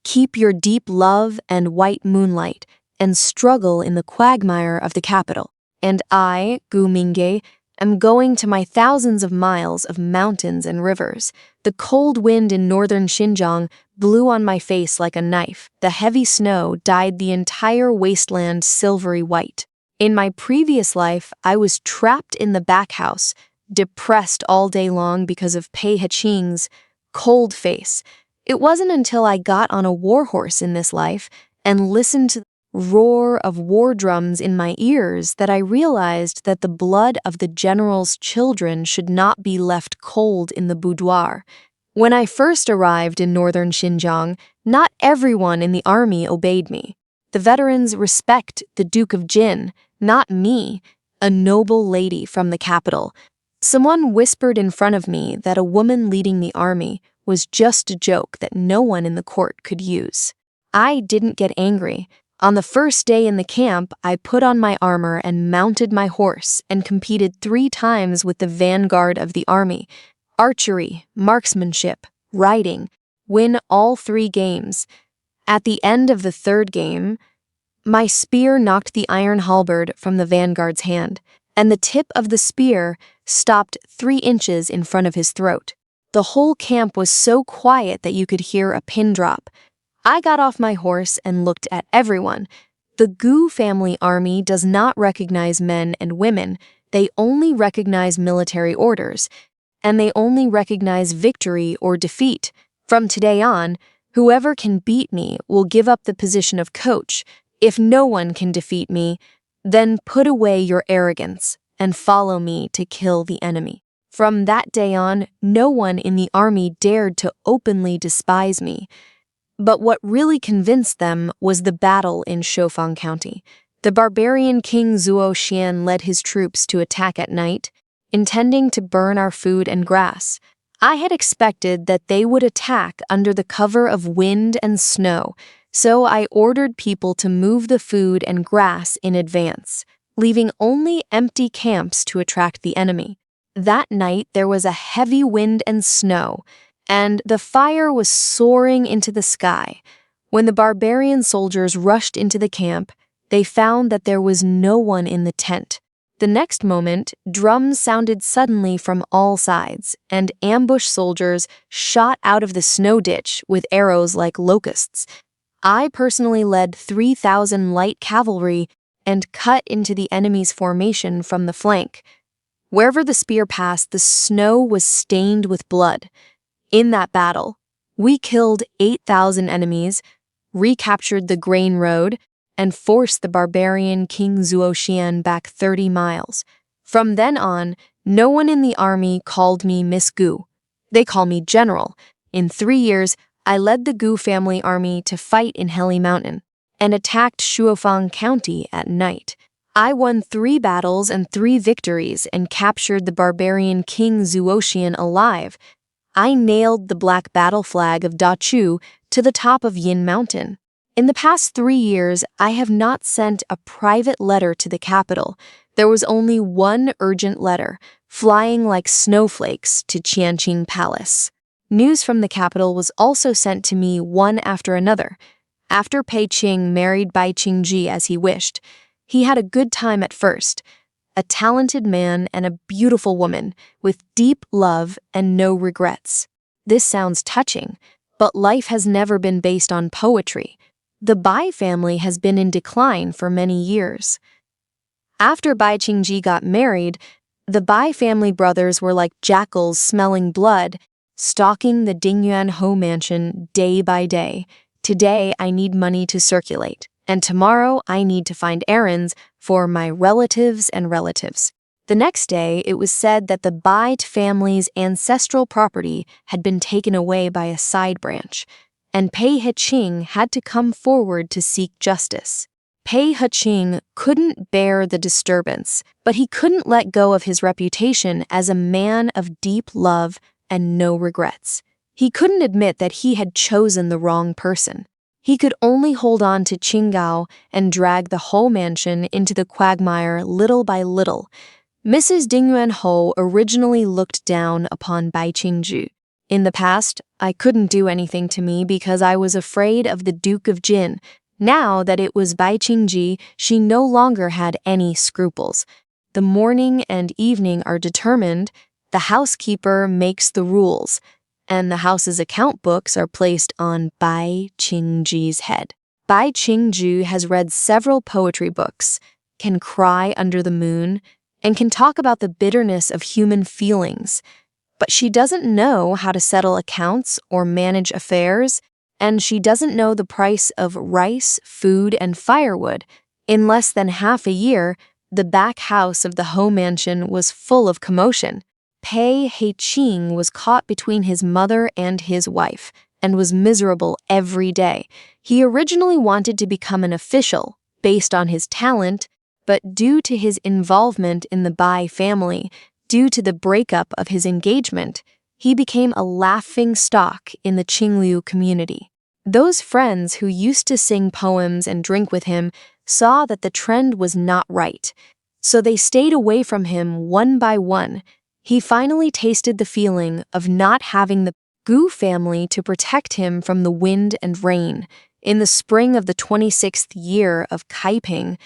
Keep your deep love and white moonlight, and struggle in the quagmire of the capital. And I, Gu Mingge, am going to my thousands of miles of mountains and rivers. The cold wind in northern Xinjiang blew on my face like a knife. The heavy snow dyed the entire wasteland silvery white. In my previous life, I was trapped in the back house, depressed all day long because of Pei Heching's cold face. It wasn't until I got on a war horse in this life and listened to the roar of war drums in my ears that I realized that the blood of the general's children should not be left cold in the boudoir. When I first arrived in northern Xinjiang, not everyone in the army obeyed me. The veterans respect the Duke of Jin, not me, a noble lady from the capital. Someone whispered in front of me that a woman leading the army was just a joke that no one in the court could use. I didn't get angry. On the first day in the camp, I put on my armor and mounted my horse and competed 3 times with the vanguard of the army. Archery, marksmanship, riding, win all 3 games. At the end of the 3rd game, my spear knocked the iron halberd from the vanguard's hand, and the tip of the spear stopped 3 inches in front of his throat. The whole camp was so quiet that you could hear a pin drop. I got off my horse and looked at everyone. The Gu family army does not recognize men and women. They only recognize military orders, and they only recognize victory or defeat. From today on, whoever can beat me will give up the position of coach. If no one can defeat me, then put away your arrogance and follow me to kill the enemy. From that day on, no one in the army dared to openly despise me. But what really convinced them was the battle in Shofang County. The barbarian King Zuo Xian led his troops to attack at night, intending to burn our food and grass. I had expected that they would attack under the cover of wind and snow, so I ordered people to move the food and grass in advance, leaving only empty camps to attract the enemy. That night there was a heavy wind and snow, and the fire was soaring into the sky. When the barbarian soldiers rushed into the camp, they found that there was no one in the tent. The next moment, drums sounded suddenly from all sides, and ambush soldiers shot out of the snow ditch with arrows like locusts. I personally led 3,000 light cavalry and cut into the enemy's formation from the flank. Wherever the spear passed, the snow was stained with blood. In that battle, we killed 8,000 enemies, recaptured the grain road, and forced the barbarian King Zuoxian back 30 miles. From then on, no one in the army called me Miss Gu. They call me General. In 3 years, I led the Gu family army to fight in Heli Mountain and attacked Shuofang County at night. I won 3 battles and 3 victories and captured the barbarian King Zuoxian alive. I nailed the black battle flag of Dachu to the top of Yin Mountain. In the past 3 years, I have not sent a private letter to the capital. There was only one urgent letter, flying like snowflakes to Qianqing Palace. News from the capital was also sent to me one after another. After Pei Qing married Bai Qingji as he wished, he had a good time at first. A talented man and a beautiful woman with deep love and no regrets. This sounds touching, but life has never been based on poetry. The Bai family has been in decline for many years. After Bai Qingji got married, the Bai family brothers were like jackals smelling blood, stalking the Dingyuan Ho mansion day by day. Today, I need money to circulate, and tomorrow I need to find errands for my relatives and relatives. The next day, it was said that the Bai family's ancestral property had been taken away by a side branch, and Pei Heqing had to come forward to seek justice. Pei Heqing couldn't bear the disturbance, but he couldn't let go of his reputation as a man of deep love and no regrets. He couldn't admit that he had chosen the wrong person. He could only hold on to Qinggao and drag the Ho mansion into the quagmire little by little. Mrs. Dingyuan Ho originally looked down upon Bai Qingju. In the past, I couldn't do anything to me because I was afraid of the Duke of Jin. Now that it was Bai Qingji, she no longer had any scruples. The morning and evening are determined. The housekeeper makes the rules, and the house's account books are placed on Bai Qingji's head. Bai Qingju has read several poetry books, can cry under the moon, and can talk about the bitterness of human feelings. But she doesn't know how to settle accounts or manage affairs, and she doesn't know the price of rice, food, and firewood. In less than half a year, the back house of the Ho mansion was full of commotion. Pei Heqing was caught between his mother and his wife, and was miserable every day. He originally wanted to become an official, based on his talent, but due to his involvement in the Bai family, due to the breakup of his engagement, he became a laughingstock in the Qingliu community. Those friends who used to sing poems and drink with him saw that the trend was not right, so they stayed away from him one by one. He finally tasted the feeling of not having the Gu family to protect him from the wind and rain. In the spring of the 26th year of Kaiping,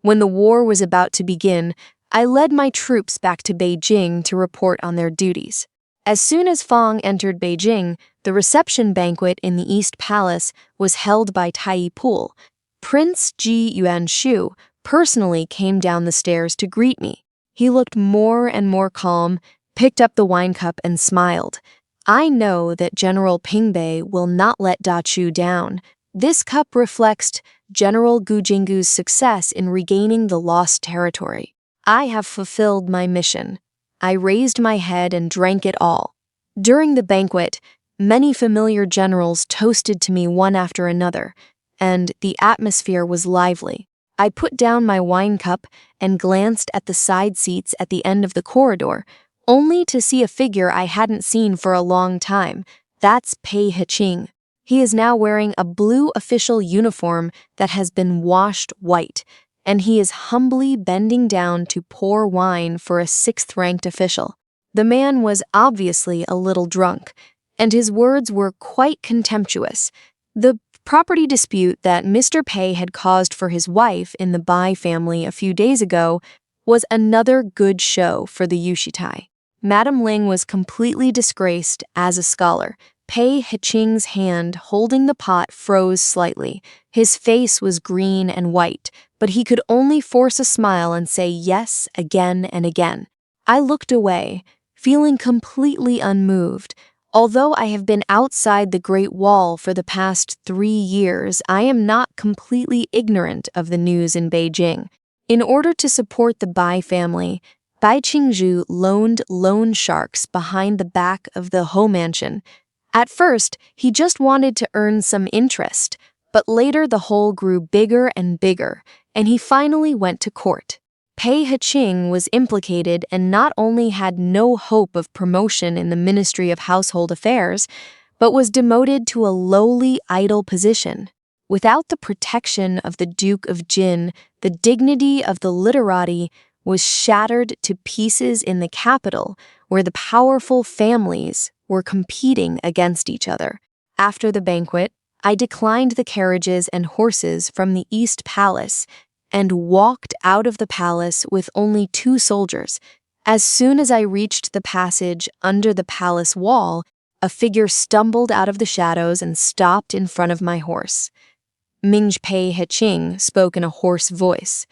when the war was about to begin, I led my troops back to Beijing to report on their duties. As soon as Fang entered Beijing, the reception banquet in the East Palace was held by Tai Pool. Prince Ji Yuanshu personally came down the stairs to greet me. He looked more and more calm, picked up the wine cup, and smiled. I know that General Pingbei will not let Dachu down. This cup reflects General Gu Jinggu's success in regaining the lost territory. I have fulfilled my mission. I raised my head and drank it all. During the banquet, many familiar generals toasted to me one after another, and the atmosphere was lively. I put down my wine cup and glanced at the side seats at the end of the corridor, only to see a figure I hadn't seen for a long time. That's Pei Heqing. He is now wearing a blue official uniform that has been washed white, and he is humbly bending down to pour wine for a 6th-ranked official. The man was obviously a little drunk, and his words were quite contemptuous. The property dispute that Mr. Pei had caused for his wife in the Bai family a few days ago was another good show for the Yushitai. Madame Ling was completely disgraced as a scholar. Pei Heqing's hand holding the pot froze slightly. His face was green and white, but he could only force a smile and say yes again and again. I looked away, feeling completely unmoved. Although I have been outside the Great Wall for the past 3 years, I am not completely ignorant of the news in Beijing. In order to support the Bai family, Bai Qingju loaned loan sharks behind the back of the Ho mansion. At first, he just wanted to earn some interest, but later the hole grew bigger and bigger, and he finally went to court. Pei Heching was implicated and not only had no hope of promotion in the Ministry of Household Affairs, but was demoted to a lowly idle position. Without the protection of the Duke of Jin, the dignity of the literati was shattered to pieces in the capital, where the powerful families were competing against each other. After the banquet, I declined the carriages and horses from the East Palace and walked out of the palace with only 2 soldiers. As soon as I reached the passage under the palace wall, a figure stumbled out of the shadows and stopped in front of my horse. Pei Heching spoke in a hoarse voice.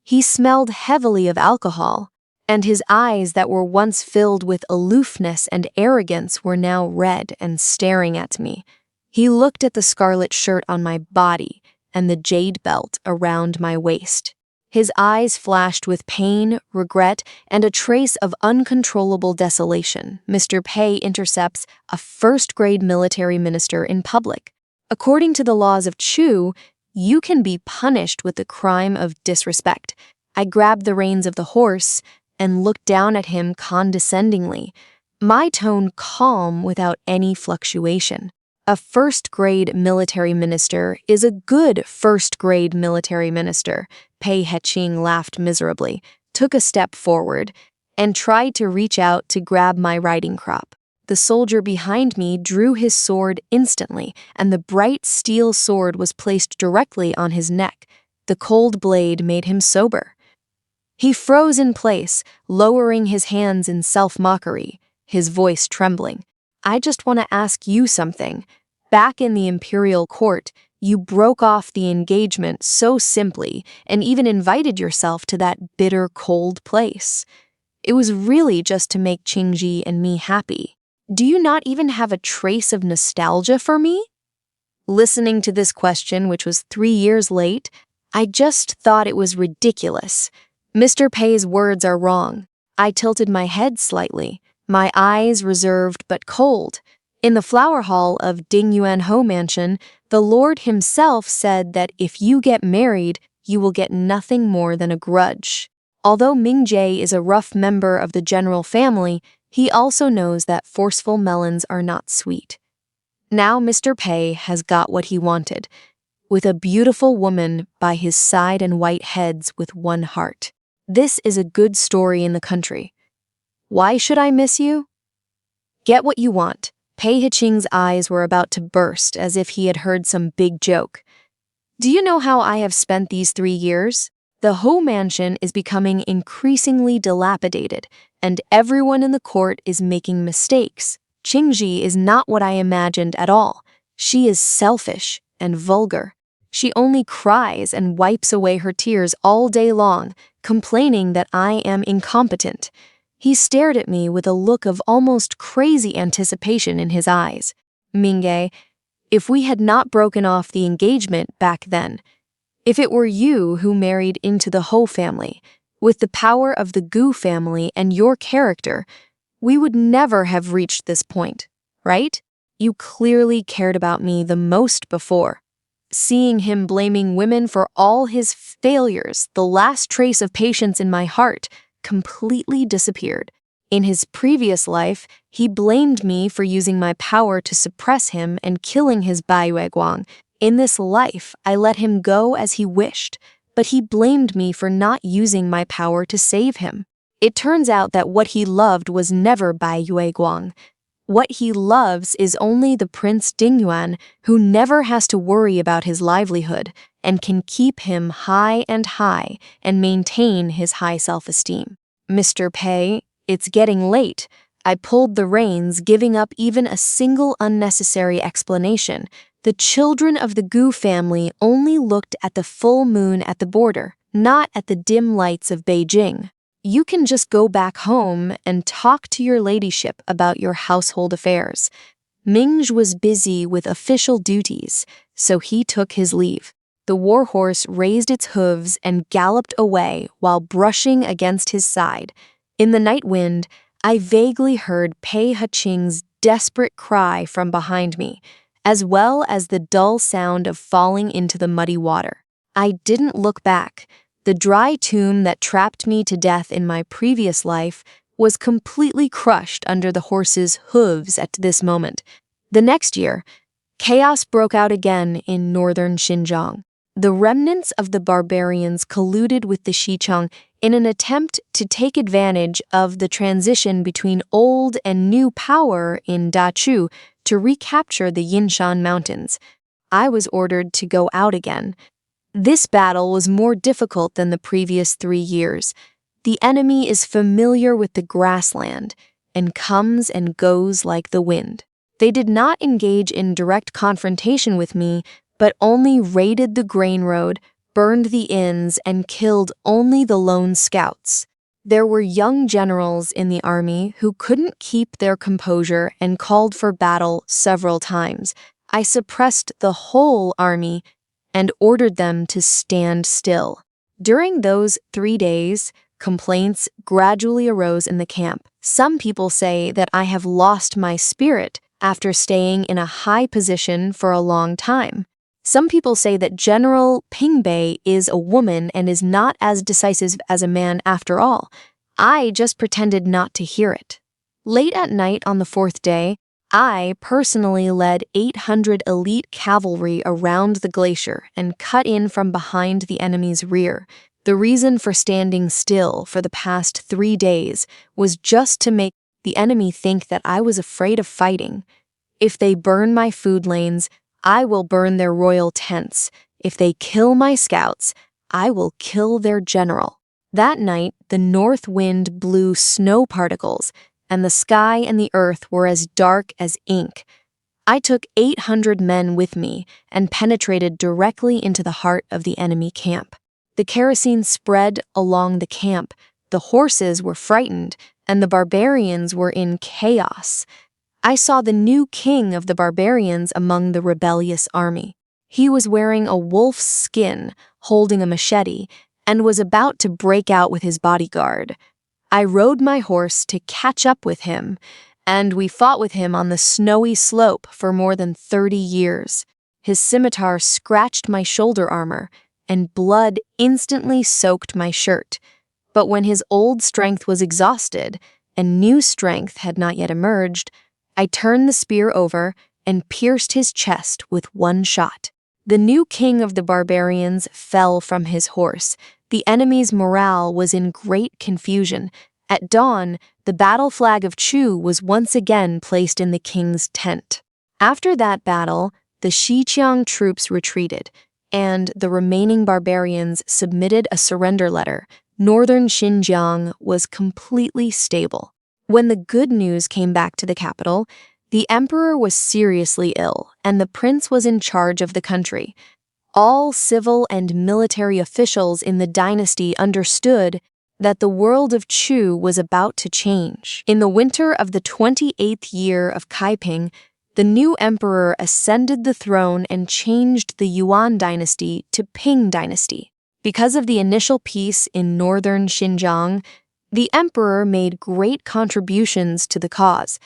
He smelled heavily of alcohol, and his eyes that were once filled with aloofness and arrogance were now red and staring at me. He looked at the scarlet shirt on my body and the jade belt around my waist. His eyes flashed with pain, regret, and a trace of uncontrollable desolation. Mr. Pei intercepts a first-grade military minister in public. According to the laws of Chu, you can be punished with the crime of disrespect. I grabbed the reins of the horse and looked down at him condescendingly, my tone calm without any fluctuation. A first-grade military minister is a good first-grade military minister. Pei Heching laughed miserably, took a step forward, and tried to reach out to grab my riding crop. The soldier behind me drew his sword instantly, and the bright steel sword was placed directly on his neck. The cold blade made him sober. He froze in place, lowering his hands in self-mockery, his voice trembling. I just want to ask you something. Back in the imperial court, you broke off the engagement so simply and even invited yourself to that bitter, cold place. It was really just to make Qingji and me happy. Do you not even have a trace of nostalgia for me? Listening to this question, which was 3 years late, I just thought it was ridiculous. Mr. Pei's words are wrong. I tilted my head slightly, my eyes reserved but cold. In the flower hall of Ding Yuan Ho Mansion, the Lord himself said that if you get married, you will get nothing more than a grudge. Although Ming Jie is a rough member of the general family, he also knows that forceful melons are not sweet. Now Mr. Pei has got what he wanted, with a beautiful woman by his side and white heads with one heart. This is a good story in the country. Why should I miss you? Get what you want. Pei Heching's eyes were about to burst as if he had heard some big joke. Do you know how I have spent these 3 years? The Ho Mansion is becoming increasingly dilapidated, and everyone in the court is making mistakes. Qingji is not what I imagined at all. She is selfish and vulgar. She only cries and wipes away her tears all day long, complaining that I am incompetent. He stared at me with a look of almost crazy anticipation in his eyes. Mingge, if we had not broken off the engagement back then, if it were you who married into the Ho family, with the power of the Gu family and your character, we would never have reached this point, right? You clearly cared about me the most before. Seeing him blaming women for all his failures, the last trace of patience in my heart completely disappeared. In his previous life, he blamed me for using my power to suppress him and killing his Baiyue Guang. In this life, I let him go as he wished, but he blamed me for not using my power to save him. It turns out that what he loved was never Baiyue Guang. What he loves is only the Prince Dingyuan, who never has to worry about his livelihood and can keep him high and maintain his high self-esteem. Mr. Pei, it's getting late. I pulled the reins, giving up even a single unnecessary explanation. The children of the Gu family only looked at the full moon at the border, not at the dim lights of Beijing. You can just go back home and talk to your ladyship about your household affairs. Mingge was busy with official duties, so he took his leave. The warhorse raised its hooves and galloped away while brushing against his side. In the night wind, I vaguely heard Pei Heching's desperate cry from behind me, as well as the dull sound of falling into the muddy water. I didn't look back. The dry tomb that trapped me to death in my previous life was completely crushed under the horse's hooves at this moment. The next year, chaos broke out again in northern Xinjiang. The remnants of the barbarians colluded with the Xichang in an attempt to take advantage of the transition between old and new power in Dachu to recapture the Yinshan Mountains. I was ordered to go out again. This battle was more difficult than the previous 3 years. The enemy is familiar with the grassland and comes and goes like the wind. They did not engage in direct confrontation with me, but only raided the grain road, burned the inns, and killed only the lone scouts. There were young generals in the army who couldn't keep their composure and called for battle several times. I suppressed the whole army and ordered them to stand still. During those 3 days, complaints gradually arose in the camp. Some people say that I have lost my spirit after staying in a high position for a long time. Some people say that General Pingbei is a woman and is not as decisive as a man after all. I just pretended not to hear it. Late at night on the 4th day, I personally led 800 elite cavalry around the glacier and cut in from behind the enemy's rear. The reason for standing still for the past 3 days was just to make the enemy think that I was afraid of fighting. If they burn my food lanes, I will burn their royal tents. If they kill my scouts, I will kill their general. That night, the north wind blew snow particles, and the sky and the earth were as dark as ink. I took 800 men with me and penetrated directly into the heart of the enemy camp. The kerosene spread along the camp. The horses were frightened, and the barbarians were in chaos. I saw the new king of the barbarians among the rebellious army. He was wearing a wolf's skin, holding a machete, and was about to break out with his bodyguard. I rode my horse to catch up with him, and we fought with him on the snowy slope for more than 30 years. His scimitar scratched my shoulder armor, and blood instantly soaked my shirt. But when his old strength was exhausted, and new strength had not yet emerged, I turned the spear over and pierced his chest with one shot. The new king of the barbarians fell from his horse. The enemy's morale was in great confusion. At dawn, the battle flag of Chu was once again placed in the king's tent. After that battle, the Xiqiang troops retreated, and the remaining barbarians submitted a surrender letter. Northern Xinjiang was completely stable. When the good news came back to the capital, the emperor was seriously ill, and the prince was in charge of the country. All civil and military officials in the dynasty understood that the world of Chu was about to change. In the winter of the 28th year of Kaiping, the new emperor ascended the throne and changed the Yuan dynasty to Ping dynasty. Because of the initial peace in northern Xinjiang, the emperor made great contributions to the cause.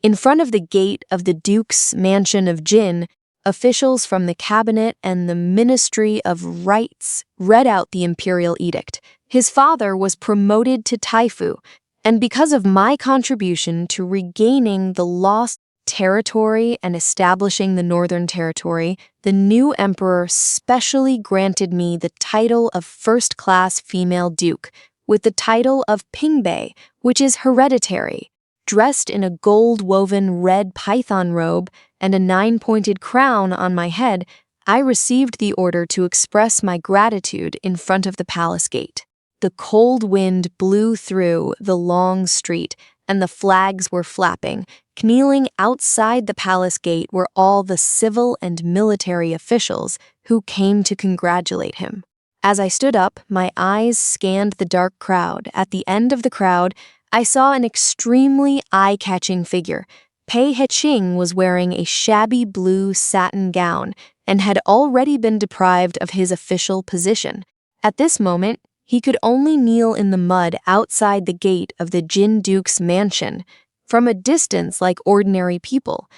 In front of the gate of the duke's mansion of Jin, officials from the cabinet and the Ministry of Rights read out the imperial edict. His father was promoted to Taifu, and because of my contribution to regaining the lost territory and establishing the Northern Territory, the new emperor specially granted me the title of first-class female duke, with the title of Pingbei, which is hereditary. Dressed in a gold-woven red python robe and a 9-pointed crown on my head, I received the order to express my gratitude in front of the palace gate. The cold wind blew through the long street, and the flags were flapping. Kneeling outside the palace gate were all the civil and military officials who came to congratulate him. As I stood up, my eyes scanned the dark crowd. At the end of the crowd, I saw an extremely eye-catching figure. Pei Heching was wearing a shabby blue satin gown and had already been deprived of his official position. At this moment, he could only kneel in the mud outside the gate of the Jin Duke's mansion. from a distance like ordinary people.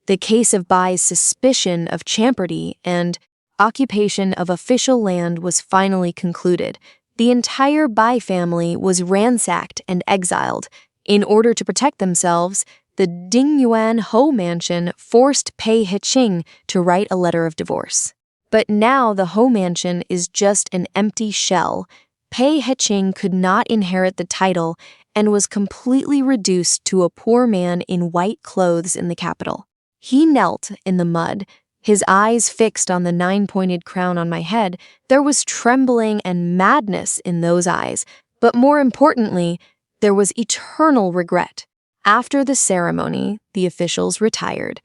The case of Bai's suspicion of Champerty and occupation of official land was finally concluded. The entire Bai family was ransacked and exiled. In order to protect themselves, the Dingyuan Ho mansion forced Pei Hiqing to write a letter of divorce. But now the Ho mansion is just an empty shell. Pei Hiqing could not inherit the title and was completely reduced to a poor man in white clothes in the capital. He knelt in the mud, his eyes fixed on the 9-pointed crown on my head. There was trembling and madness in those eyes, but more importantly, there was eternal regret. After the ceremony, the officials retired.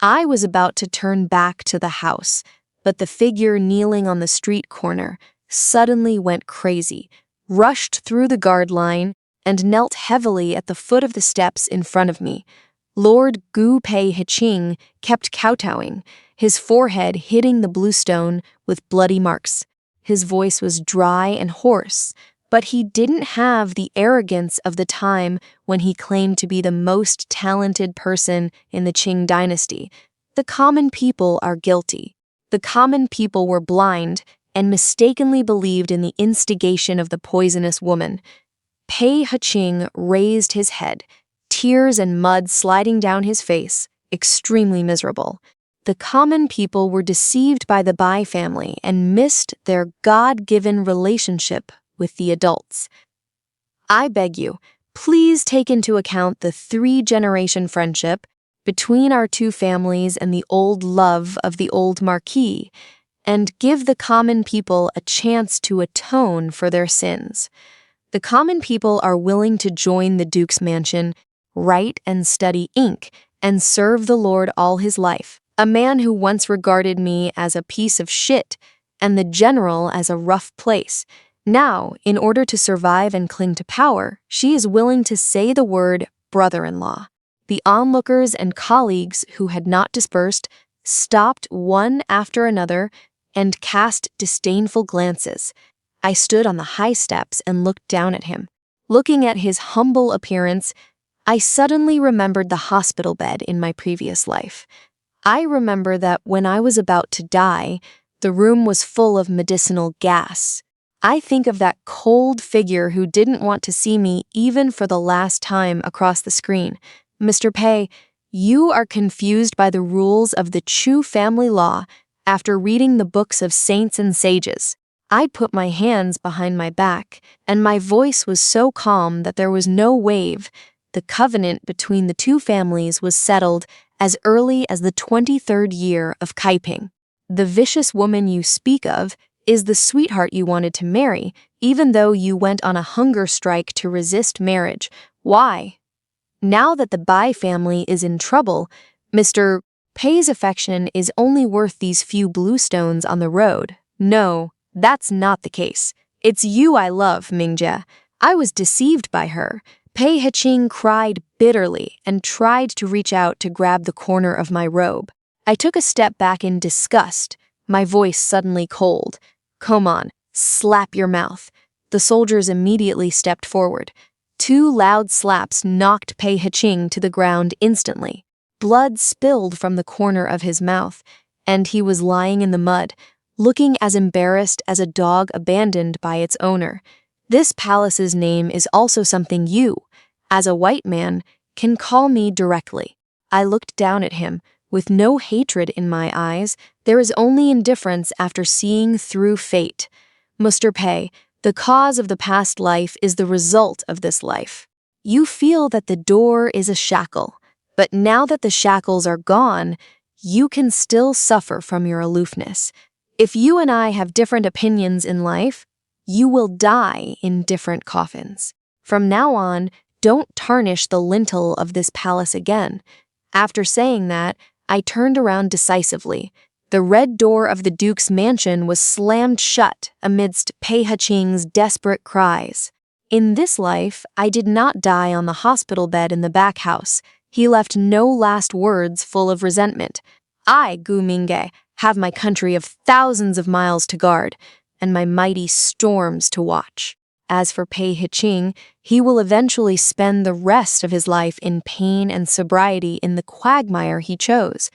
I was about to turn back to the house, but the figure kneeling on the street corner suddenly went crazy, rushed through the guard line, and knelt heavily at the foot of the steps in front of me. Lord Gu Pei Hiqing kept kowtowing, his forehead hitting the bluestone with bloody marks. His voice was dry and hoarse, but he didn't have the arrogance of the time when he claimed to be the most talented person in the Qing dynasty. The common people are guilty. The common people were blind and mistakenly believed in the instigation of the poisonous woman. Pei Hiqing raised his head, tears and mud sliding down his face, extremely miserable. The common people were deceived by the Bai family and missed their God-given relationship with the adults. I beg you, please take into account the 3-generation friendship between our two families and the old love of the old Marquis, and give the common people a chance to atone for their sins. The common people are willing to join the Duke's mansion, write and study ink, and serve the Lord all his life. A man who once regarded me as a piece of shit and the general as a rough place. Now, in order to survive and cling to power, she is willing to say the word brother-in-law. The onlookers and colleagues who had not dispersed stopped one after another and cast disdainful glances. I stood on the high steps and looked down at him. Looking at his humble appearance, I suddenly remembered the hospital bed in my previous life. I remember that when I was about to die, the room was full of medicinal gas. I think of that cold figure who didn't want to see me even for the last time across the screen. Mr. Pei, you are confused by the rules of the Chu family law after reading the books of saints and sages. I put my hands behind my back, and my voice was so calm that there was no wave. The covenant between the two families was settled as early as the 23rd year of Kaiping. The vicious woman you speak of is the sweetheart you wanted to marry, even though you went on a hunger strike to resist marriage. Why? Now that the Bai family is in trouble, Mr. Pei's affection is only worth these few bluestones on the road. No, that's not the case. It's you I love, Mingjie. I was deceived by her. Pei Hiqing cried bitterly and tried to reach out to grab the corner of my robe. I took a step back in disgust, my voice suddenly cold. Come on, slap your mouth. The soldiers immediately stepped forward. 2 loud slaps knocked Pei Hiqing to the ground instantly. Blood spilled from the corner of his mouth, and he was lying in the mud, looking as embarrassed as a dog abandoned by its owner. This palace's name is also something you, as a white man, can call me directly. I looked down at him. With no hatred in my eyes, there is only indifference after seeing through fate. Mr. Pei, the cause of the past life is the result of this life. You feel that the door is a shackle, but now that the shackles are gone, you can still suffer from your aloofness. If you and I have different opinions in life, you will die in different coffins. From now on, don't tarnish the lintel of this palace again. After saying that, I turned around decisively. The red door of the Duke's mansion was slammed shut amidst Pei Hiqing's desperate cries. In this life, I did not die on the hospital bed in the back house. He left no last words full of resentment. I, Gu Mingge, have my country of thousands of miles to guard, and my mighty storms to watch. As for Pei Hiching, he will eventually spend the rest of his life in pain and sobriety in the quagmire he chose.